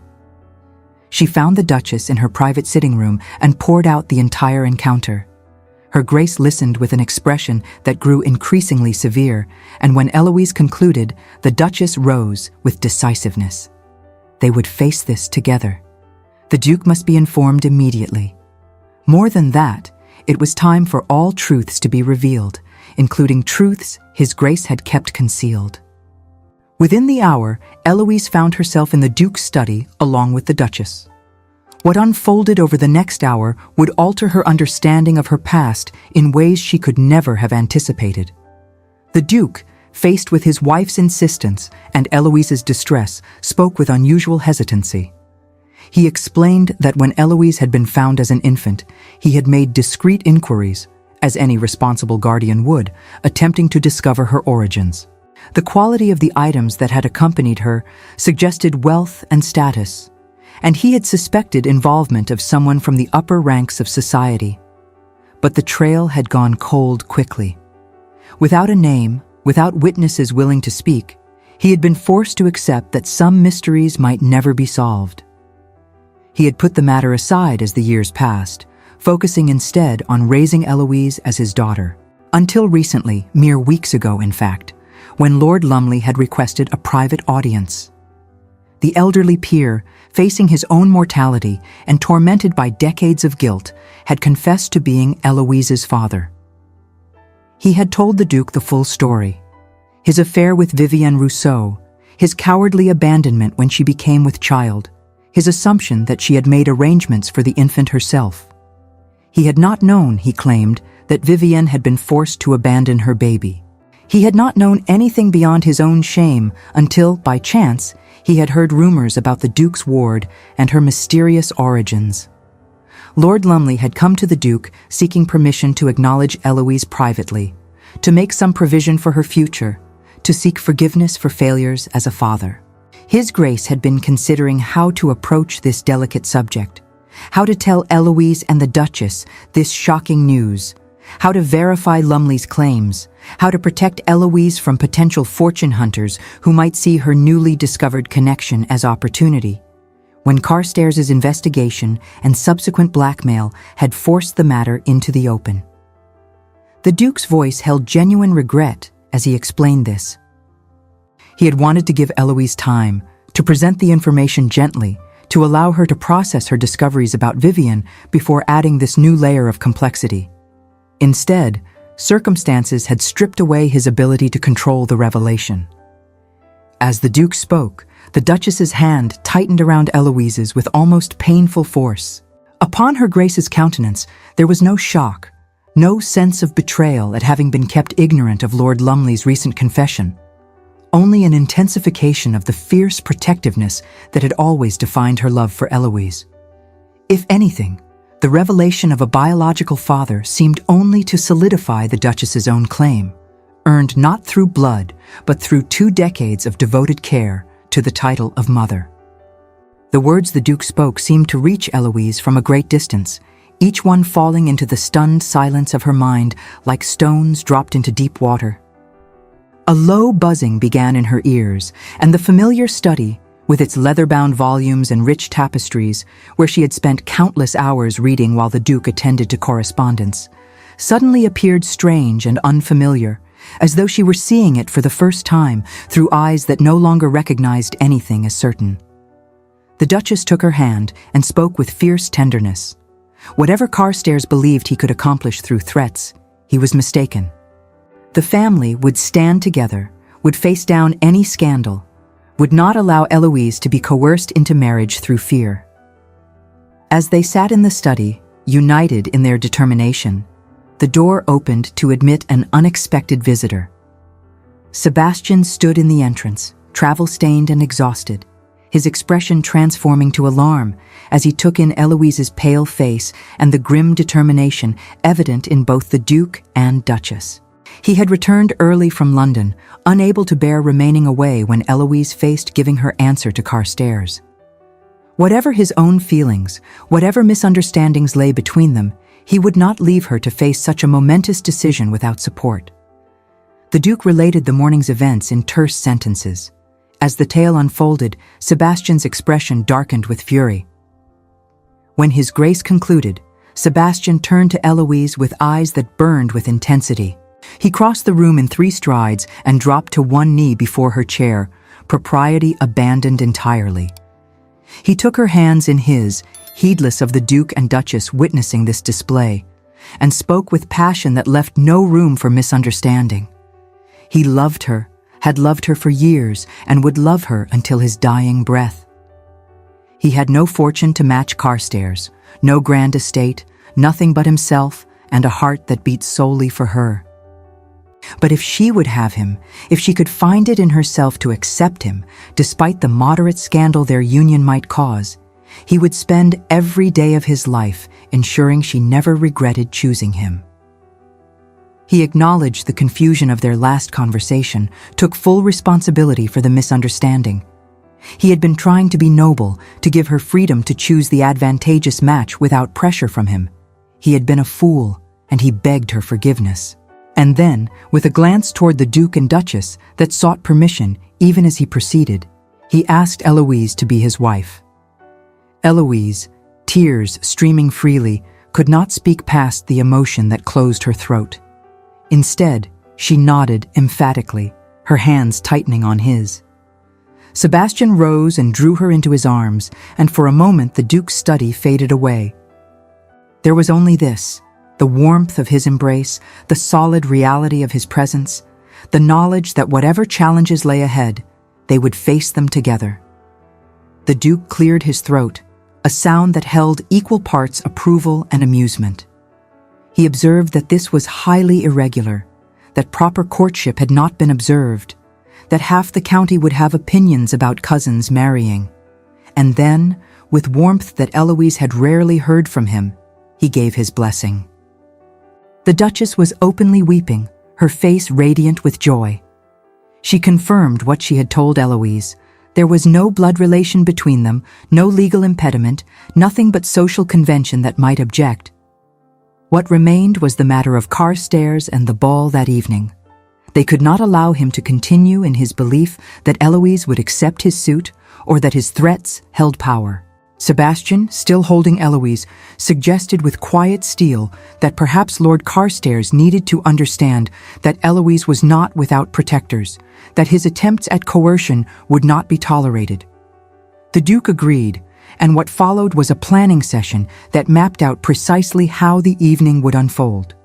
She found the Duchess in her private sitting room and poured out the entire encounter. Her Grace listened with an expression that grew increasingly severe, and when Eloise concluded, the Duchess rose with decisiveness. They would face this together. The Duke must be informed immediately. More than that, it was time for all truths to be revealed, including truths His Grace had kept concealed. Within the hour, Eloise found herself in the Duke's study along with the Duchess. What unfolded over the next hour would alter her understanding of her past in ways she could never have anticipated. The Duke, faced with his wife's insistence and Eloise's distress, spoke with unusual hesitancy. He explained that when Eloise had been found as an infant, he had made discreet inquiries, as any responsible guardian would, attempting to discover her origins. The quality of the items that had accompanied her suggested wealth and status, and he had suspected involvement of someone from the upper ranks of society. But the trail had gone cold quickly. Without a name, without witnesses willing to speak, he had been forced to accept that some mysteries might never be solved. He had put the matter aside as the years passed, focusing instead on raising Eloise as his daughter. Until recently, mere weeks ago in fact, when Lord Lumley had requested a private audience. The elderly peer, facing his own mortality and tormented by decades of guilt, had confessed to being Eloise's father. He had told the Duke the full story: his affair with Vivienne Rousseau, his cowardly abandonment when she became with child, his assumption that she had made arrangements for the infant herself. He had not known, he claimed, that Vivienne had been forced to abandon her baby. He had not known anything beyond his own shame until, by chance, he had heard rumors about the Duke's ward and her mysterious origins. Lord Lumley had come to the Duke seeking permission to acknowledge Eloise privately, to make some provision for her future, to seek forgiveness for failures as a father. His Grace had been considering how to approach this delicate subject, how to tell Eloise and the Duchess this shocking news, how to verify Lumley's claims, how to protect Eloise from potential fortune hunters who might see her newly discovered connection as opportunity, when Carstairs' investigation and subsequent blackmail had forced the matter into the open. The Duke's voice held genuine regret as he explained this. He had wanted to give Eloise time, to present the information gently, to allow her to process her discoveries about Vivian before adding this new layer of complexity. Instead, circumstances had stripped away his ability to control the revelation. As the Duke spoke, the Duchess's hand tightened around Eloise's with almost painful force. Upon her Grace's countenance, there was no shock, no sense of betrayal at having been kept ignorant of Lord Lumley's recent confession, only an intensification of the fierce protectiveness that had always defined her love for Eloise. If anything, the revelation of a biological father seemed only to solidify the Duchess's own claim, earned not through blood, but through 2 decades of devoted care, to the title of mother. The words the Duke spoke seemed to reach Eloise from a great distance, each one falling into the stunned silence of her mind like stones dropped into deep water. A low buzzing began in her ears, and the familiar study, with its leather-bound volumes and rich tapestries, where she had spent countless hours reading while the Duke attended to correspondence, suddenly appeared strange and unfamiliar, as though she were seeing it for the first time through eyes that no longer recognized anything as certain. The Duchess took her hand and spoke with fierce tenderness. Whatever Carstairs believed he could accomplish through threats, he was mistaken. The family would stand together, would face down any scandal, would not allow Eloise to be coerced into marriage through fear. As they sat in the study, united in their determination, the door opened to admit an unexpected visitor. Sebastian stood in the entrance, travel-stained and exhausted, his expression transforming to alarm as he took in Eloise's pale face and the grim determination evident in both the Duke and Duchess. He had returned early from London, unable to bear remaining away when Eloise faced giving her answer to Carstairs. Whatever his own feelings, whatever misunderstandings lay between them, he would not leave her to face such a momentous decision without support. The Duke related the morning's events in terse sentences. As the tale unfolded, Sebastian's expression darkened with fury. When his Grace concluded, Sebastian turned to Eloise with eyes that burned with intensity. He crossed the room in 3 strides and dropped to one knee before her chair, propriety abandoned entirely. He took her hands in his, heedless of the Duke and Duchess witnessing this display, and spoke with passion that left no room for misunderstanding. He loved her, had loved her for years, and would love her until his dying breath. He had no fortune to match Carstairs, no grand estate, nothing but himself, and a heart that beat solely for her. But if she would have him, if she could find it in herself to accept him, despite the moderate scandal their union might cause, he would spend every day of his life ensuring she never regretted choosing him. He acknowledged the confusion of their last conversation, took full responsibility for the misunderstanding. He had been trying to be noble, to give her freedom to choose the advantageous match without pressure from him. He had been a fool, and he begged her forgiveness. And then, with a glance toward the Duke and Duchess that sought permission even as he proceeded, he asked Eloise to be his wife. Eloise, tears streaming freely, could not speak past the emotion that closed her throat. Instead, she nodded emphatically, her hands tightening on his. Sebastian rose and drew her into his arms, and for a moment the Duke's study faded away. There was only this: the warmth of his embrace, the solid reality of his presence, the knowledge that whatever challenges lay ahead, they would face them together. The Duke cleared his throat, a sound that held equal parts approval and amusement. He observed that this was highly irregular, that proper courtship had not been observed, that half the county would have opinions about cousins marrying. And then, with warmth that Eloise had rarely heard from him, he gave his blessing. The Duchess was openly weeping, her face radiant with joy. She confirmed what she had told Eloise. There was no blood relation between them, no legal impediment, nothing but social convention that might object. What remained was the matter of Carstairs and the ball that evening. They could not allow him to continue in his belief that Eloise would accept his suit or that his threats held power. Sebastian, still holding Eloise, suggested with quiet steel that perhaps Lord Carstairs needed to understand that Eloise was not without protectors, that his attempts at coercion would not be tolerated. The Duke agreed, and what followed was a planning session that mapped out precisely how the evening would unfold.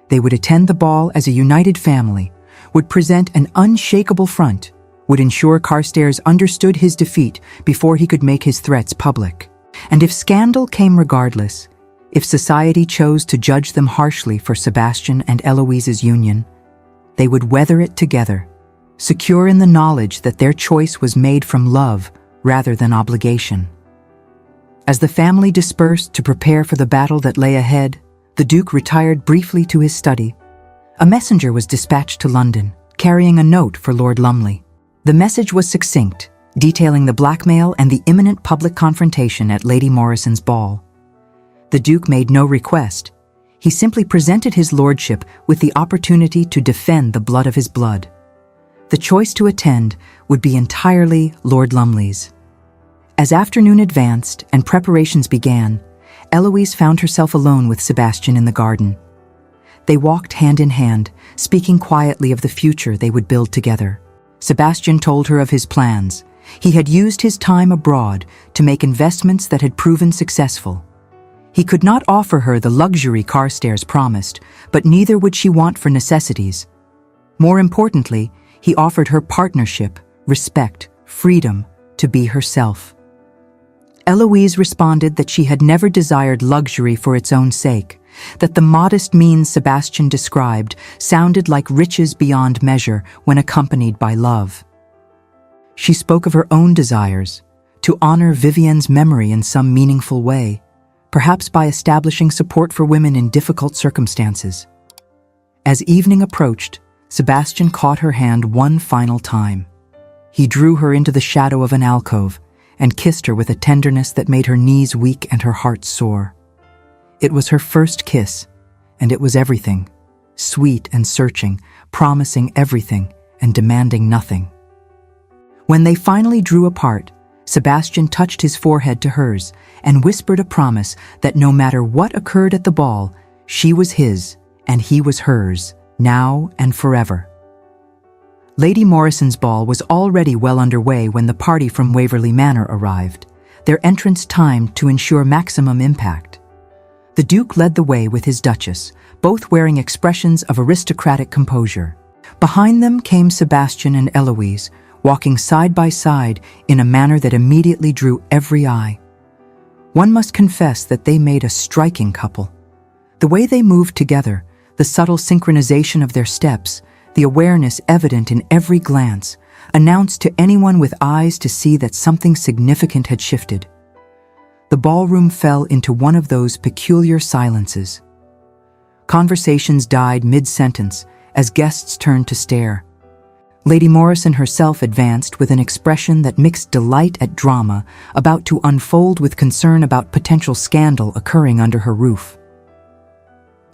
They would attend the ball as a united family, would present an unshakable front, would ensure Carstairs understood his defeat before he could make his threats public. And if scandal came regardless, if society chose to judge them harshly for Sebastian and Eloise's union, they would weather it together, secure in the knowledge that their choice was made from love rather than obligation. As the family dispersed to prepare for the battle that lay ahead, the Duke retired briefly to his study. A messenger was dispatched to London, carrying a note for Lord Lumley. The message was succinct, detailing the blackmail and the imminent public confrontation at Lady Morrison's ball. The Duke made no request. He simply presented his lordship with the opportunity to defend the blood of his blood. The choice to attend would be entirely Lord Lumley's. As afternoon advanced and preparations began, Eloise found herself alone with Sebastian in the garden. They walked hand in hand, speaking quietly of the future they would build together. Sebastian told her of his plans. He had used his time abroad to make investments that had proven successful. He could not offer her the luxury Carstairs promised, but neither would she want for necessities. More importantly, he offered her partnership, respect, freedom to be herself. Eloise responded that she had never desired luxury for its own sake, that the modest means Sebastian described sounded like riches beyond measure when accompanied by love. She spoke of her own desires, to honor Vivienne's memory in some meaningful way, perhaps by establishing support for women in difficult circumstances. As evening approached, Sebastian caught her hand one final time. He drew her into the shadow of an alcove and kissed her with a tenderness that made her knees weak and her heart sore. It was her first kiss, and it was everything, sweet and searching, promising everything and demanding nothing. When they finally drew apart, Sebastian touched his forehead to hers and whispered a promise that no matter what occurred at the ball, she was his and he was hers, now and forever. Lady Morrison's ball was already well underway when the party from Waverley Manor arrived, their entrance timed to ensure maximum impact. The Duke led the way with his Duchess, both wearing expressions of aristocratic composure. Behind them came Sebastian and Eloise, walking side by side in a manner that immediately drew every eye. One must confess that they made a striking couple. The way they moved together, the subtle synchronization of their steps, the awareness evident in every glance, announced to anyone with eyes to see that something significant had shifted. The ballroom fell into one of those peculiar silences. Conversations died mid-sentence as guests turned to stare. Lady Morrison herself advanced with an expression that mixed delight at drama about to unfold with concern about potential scandal occurring under her roof.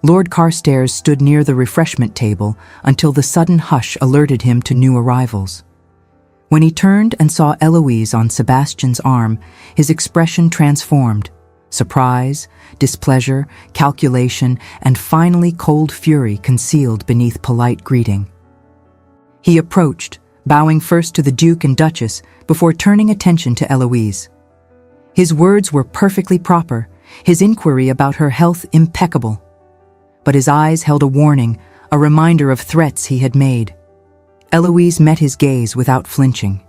Lord Carstairs stood near the refreshment table until the sudden hush alerted him to new arrivals. When he turned and saw Eloise on Sebastian's arm, his expression transformed. Surprise, displeasure, calculation, and finally cold fury concealed beneath polite greeting. He approached, bowing first to the Duke and Duchess before turning attention to Eloise. His words were perfectly proper, his inquiry about her health impeccable. But his eyes held a warning, a reminder of threats he had made. Eloise met his gaze without flinching.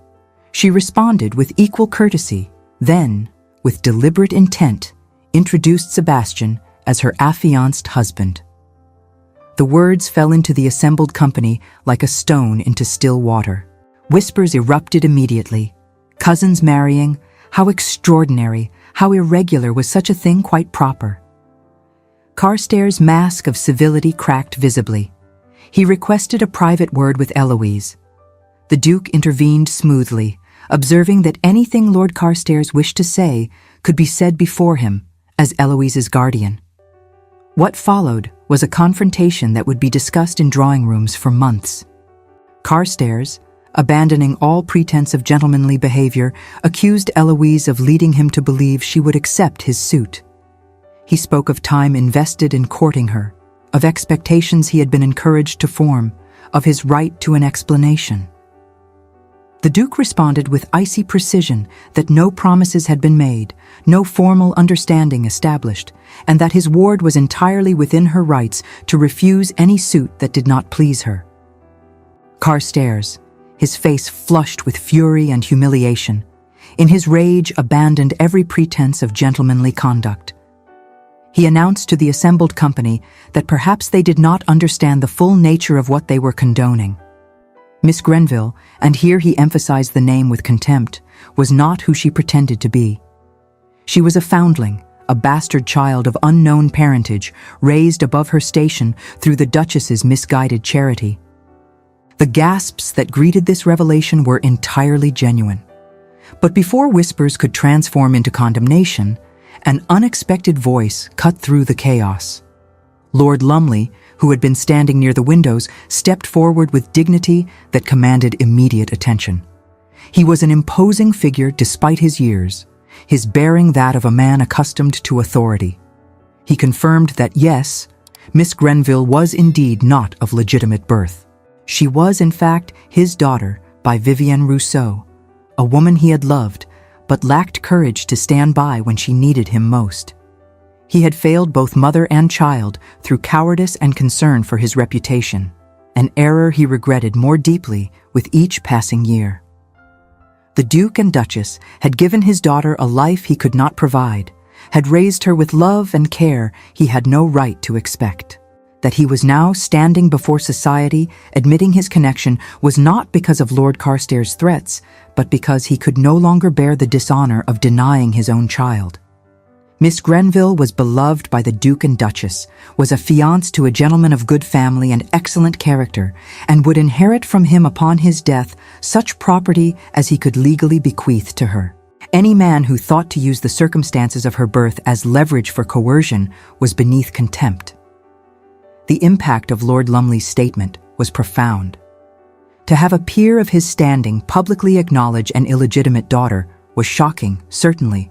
She responded with equal courtesy, then, with deliberate intent, introduced Sebastian as her affianced husband. The words fell into the assembled company like a stone into still water. Whispers erupted immediately. Cousins marrying, how extraordinary, how irregular was such a thing quite proper. Carstairs' mask of civility cracked visibly. He requested a private word with Eloise. The Duke intervened smoothly, observing that anything Lord Carstairs wished to say could be said before him, as Eloise's guardian. What followed was a confrontation that would be discussed in drawing rooms for months. Carstairs, abandoning all pretense of gentlemanly behavior, accused Eloise of leading him to believe she would accept his suit. He spoke of time invested in courting her, of expectations he had been encouraged to form, of his right to an explanation. The Duke responded with icy precision that no promises had been made, no formal understanding established, and that his ward was entirely within her rights to refuse any suit that did not please her. Carstairs, his face flushed with fury and humiliation, in his rage abandoned every pretense of gentlemanly conduct. He announced to the assembled company that perhaps they did not understand the full nature of what they were condoning. Miss Grenville, and here he emphasized the name with contempt, was not who she pretended to be. She was a foundling, a bastard child of unknown parentage, raised above her station through the Duchess's misguided charity. The gasps that greeted this revelation were entirely genuine. But before whispers could transform into condemnation, an unexpected voice cut through the chaos. Lord Lumley, who had been standing near the windows, stepped forward with dignity that commanded immediate attention. He was an imposing figure despite his years, his bearing that of a man accustomed to authority. He confirmed that yes, Miss Grenville was indeed not of legitimate birth. She was, in fact, his daughter by Vivienne Rousseau, a woman he had loved, but lacked courage to stand by when she needed him most. He had failed both mother and child through cowardice and concern for his reputation, an error he regretted more deeply with each passing year. The Duke and Duchess had given his daughter a life he could not provide, had raised her with love and care he had no right to expect. That he was now standing before society, admitting his connection, was not because of Lord Carstairs' threats, but because he could no longer bear the dishonor of denying his own child. Miss Grenville was beloved by the Duke and Duchess, was affianced to a gentleman of good family and excellent character, and would inherit from him upon his death such property as he could legally bequeath to her. Any man who thought to use the circumstances of her birth as leverage for coercion was beneath contempt. The impact of Lord Lumley's statement was profound. To have a peer of his standing publicly acknowledge an illegitimate daughter was shocking, certainly,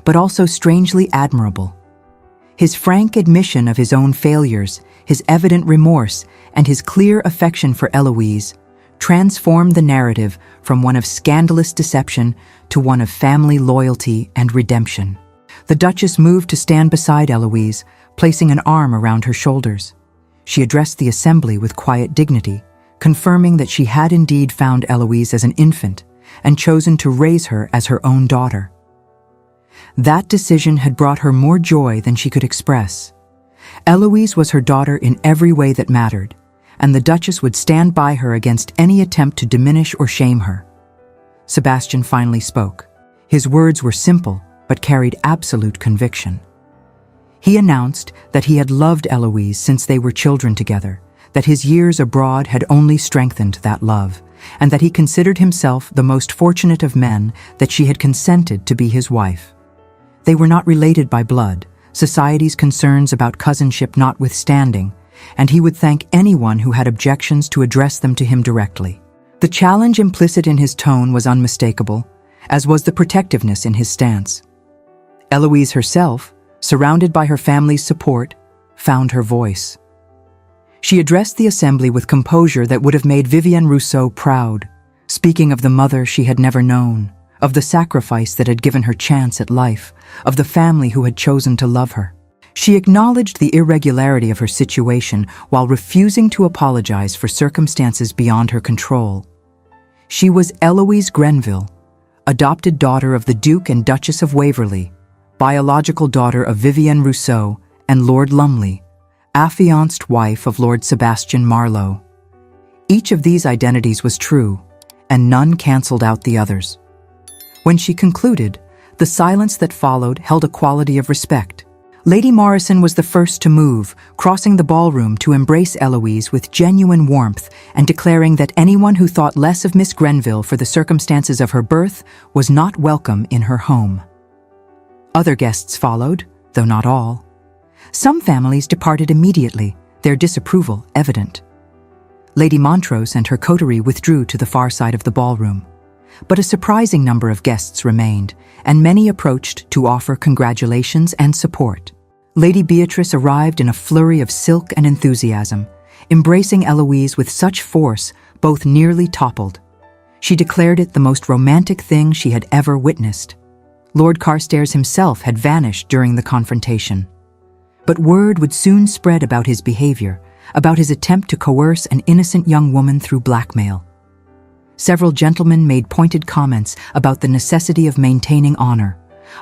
but also strangely admirable. His frank admission of his own failures, his evident remorse, and his clear affection for Eloise transformed the narrative from one of scandalous deception to one of family loyalty and redemption. The Duchess moved to stand beside Eloise, placing an arm around her shoulders. She addressed the assembly with quiet dignity, confirming that she had indeed found Eloise as an infant and chosen to raise her as her own daughter. That decision had brought her more joy than she could express. Eloise was her daughter in every way that mattered, and the Duchess would stand by her against any attempt to diminish or shame her. Sebastian finally spoke. His words were simple, but carried absolute conviction. He announced that he had loved Eloise since they were children together, that his years abroad had only strengthened that love, and that he considered himself the most fortunate of men that she had consented to be his wife. They were not related by blood, society's concerns about cousinship notwithstanding, and he would thank anyone who had objections to address them to him directly. The challenge implicit in his tone was unmistakable, as was the protectiveness in his stance. Eloise herself, surrounded by her family's support, found her voice. She addressed the assembly with composure that would have made Vivienne Rousseau proud, speaking of the mother she had never known, of the sacrifice that had given her chance at life, of the family who had chosen to love her. She acknowledged the irregularity of her situation while refusing to apologize for circumstances beyond her control. She was Eloise Grenville, adopted daughter of the Duke and Duchess of Waverley, biological daughter of Vivienne Rousseau and Lord Lumley, affianced wife of Lord Sebastian Marlowe. Each of these identities was true, and none cancelled out the others. When she concluded, the silence that followed held a quality of respect, Lady Morrison was the first to move, crossing the ballroom to embrace Eloise with genuine warmth and declaring that anyone who thought less of Miss Grenville for the circumstances of her birth was not welcome in her home. Other guests followed, though not all. Some families departed immediately, their disapproval evident. Lady Montrose and her coterie withdrew to the far side of the ballroom. But a surprising number of guests remained, and many approached to offer congratulations and support. Lady Beatrice arrived in a flurry of silk and enthusiasm, embracing Eloise with such force both nearly toppled. She declared it the most romantic thing she had ever witnessed. Lord Carstairs himself had vanished during the confrontation. But word would soon spread about his behavior, about his attempt to coerce an innocent young woman through blackmail. Several gentlemen made pointed comments about the necessity of maintaining honor,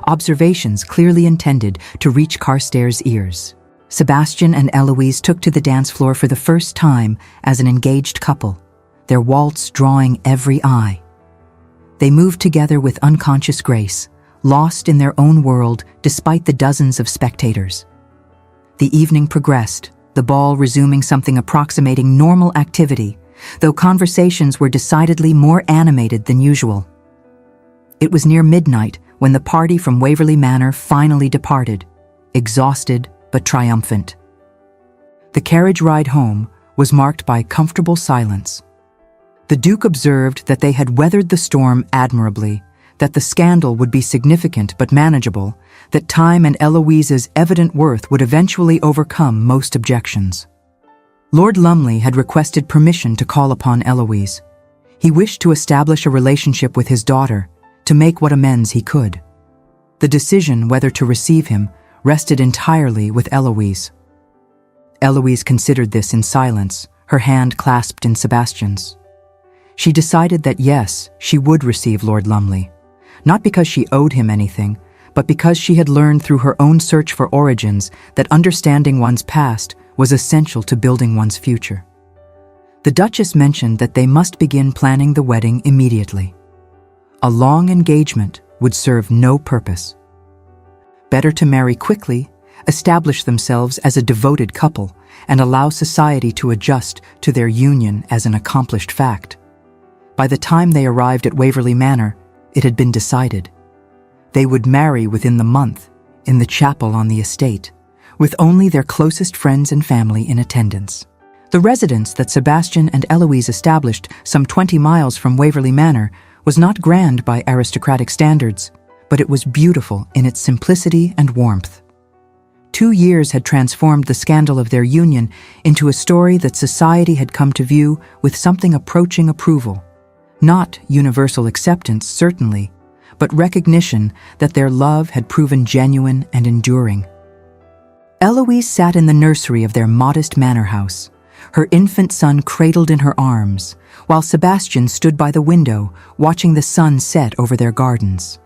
observations clearly intended to reach Carstairs' ears. Sebastian and Eloise took to the dance floor for the first time as an engaged couple, their waltz drawing every eye. They moved together with unconscious grace, lost in their own world despite the dozens of spectators. The evening progressed, the ball resuming something approximating normal activity, though conversations were decidedly more animated than usual. It was near midnight when the party from Waverley Manor finally departed, exhausted but triumphant. The carriage ride home was marked by comfortable silence. The Duke observed that they had weathered the storm admirably, that the scandal would be significant but manageable, that time and Eloise's evident worth would eventually overcome most objections. Lord Lumley had requested permission to call upon Eloise. He wished to establish a relationship with his daughter, to make what amends he could. The decision whether to receive him rested entirely with Eloise. Eloise considered this in silence, her hand clasped in Sebastian's. She decided that yes, she would receive Lord Lumley, not because she owed him anything, but because she had learned through her own search for origins that understanding one's past was essential to building one's future. The Duchess mentioned that they must begin planning the wedding immediately. A long engagement would serve no purpose. Better to marry quickly, establish themselves as a devoted couple, and allow society to adjust to their union as an accomplished fact. By the time they arrived at Waverley Manor, it had been decided. They would marry within the month, in the chapel on the estate, with only their closest friends and family in attendance. The residence that Sebastian and Eloise established some 20 miles from Waverley Manor was not grand by aristocratic standards, but it was beautiful in its simplicity and warmth. 2 years had transformed the scandal of their union into a story that society had come to view with something approaching approval. Not universal acceptance, certainly, but recognition that their love had proven genuine and enduring. Eloise sat in the nursery of their modest manor house, her infant son cradled in her arms, while Sebastian stood by the window watching the sun set over their gardens.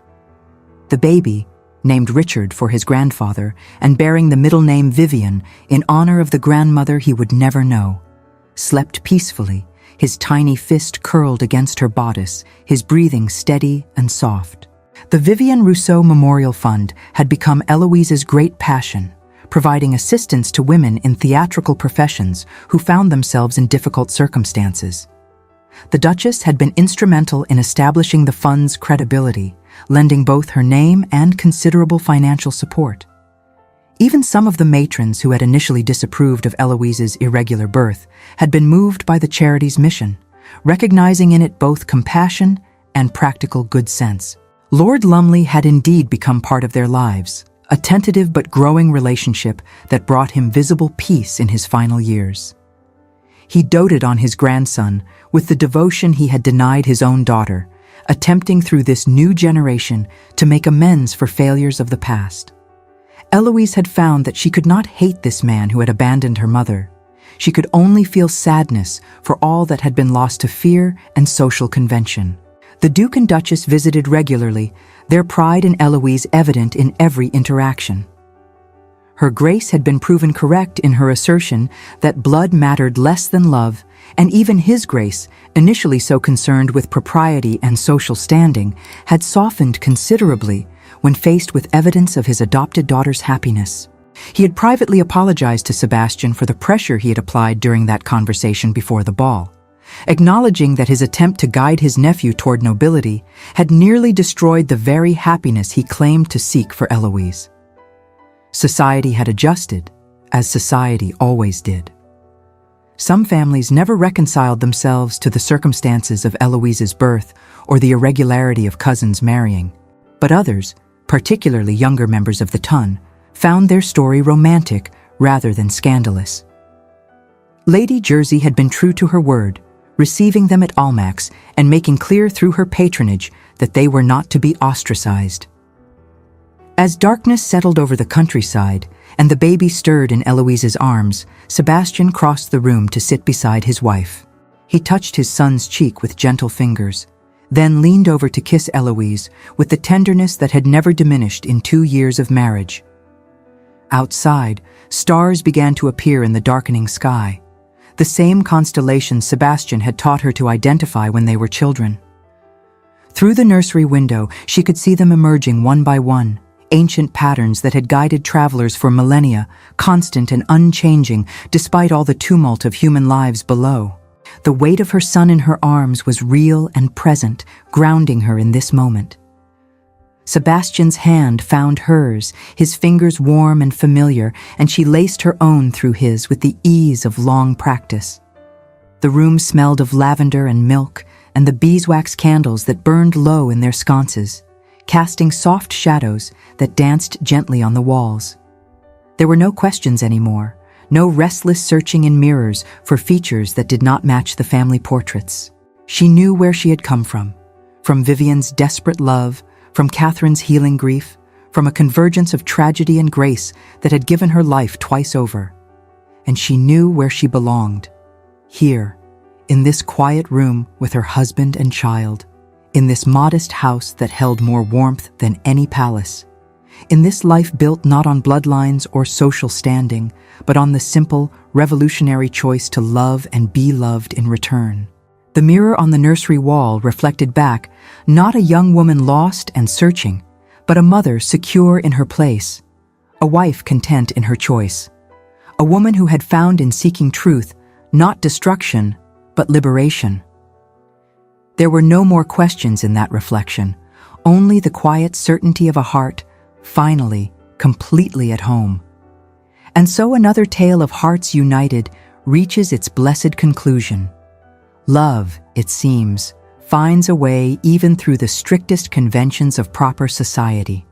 The baby, named Richard for his grandfather and bearing the middle name Vivian in honor of the grandmother he would never know, slept peacefully, his tiny fist curled against her bodice, his breathing steady and soft. The Vivian Rousseau Memorial Fund had become Eloise's great passion, providing assistance to women in theatrical professions who found themselves in difficult circumstances. The Duchess had been instrumental in establishing the fund's credibility, lending both her name and considerable financial support. Even some of the matrons who had initially disapproved of Eloise's irregular birth had been moved by the charity's mission, recognizing in it both compassion and practical good sense. Lord Lumley had indeed become part of their lives, a tentative but growing relationship that brought him visible peace in his final years. He doted on his grandson with the devotion he had denied his own daughter, attempting through this new generation to make amends for failures of the past. Eloise had found that she could not hate this man who had abandoned her mother. She could only feel sadness for all that had been lost to fear and social convention. The Duke and Duchess visited regularly, their pride in Eloise evident in every interaction. Her Grace had been proven correct in her assertion that blood mattered less than love, and even His Grace, initially so concerned with propriety and social standing, had softened considerably when faced with evidence of his adopted daughter's happiness. He had privately apologized to Sebastian for the pressure he had applied during that conversation before the ball, acknowledging that his attempt to guide his nephew toward nobility had nearly destroyed the very happiness he claimed to seek for Eloise. Society had adjusted, as society always did. Some families never reconciled themselves to the circumstances of Eloise's birth or the irregularity of cousins marrying, but others, particularly younger members of the Ton, found their story romantic rather than scandalous. Lady Jersey had been true to her word, receiving them at Almack's and making clear through her patronage that they were not to be ostracized. As darkness settled over the countryside and the baby stirred in Eloise's arms, Sebastian crossed the room to sit beside his wife. He touched his son's cheek with gentle fingers, then leaned over to kiss Eloise with the tenderness that had never diminished in 2 years of marriage. Outside, stars began to appear in the darkening sky, the same constellations Sebastian had taught her to identify when they were children. Through the nursery window, she could see them emerging one by one, ancient patterns that had guided travelers for millennia, constant and unchanging despite all the tumult of human lives below. The weight of her son in her arms was real and present, grounding her in this moment. Sebastian's hand found hers, his fingers warm and familiar, and she laced her own through his with the ease of long practice. The room smelled of lavender and milk, and the beeswax candles that burned low in their sconces, casting soft shadows that danced gently on the walls. There were no questions anymore, no restless searching in mirrors for features that did not match the family portraits. She knew where she had come from Vivian's desperate love, from Catherine's healing grief, from a convergence of tragedy and grace that had given her life twice over. And she knew where she belonged, here, in this quiet room with her husband and child, in this modest house that held more warmth than any palace, in this life built not on bloodlines or social standing, but on the simple, revolutionary choice to love and be loved in return. The mirror on the nursery wall reflected back not a young woman lost and searching, but a mother secure in her place, a wife content in her choice, a woman who had found in seeking truth not destruction, but liberation. There were no more questions in that reflection, only the quiet certainty of a heart, finally, completely at home. And so another tale of hearts united reaches its blessed conclusion. Love, it seems, finds a way even through the strictest conventions of proper society.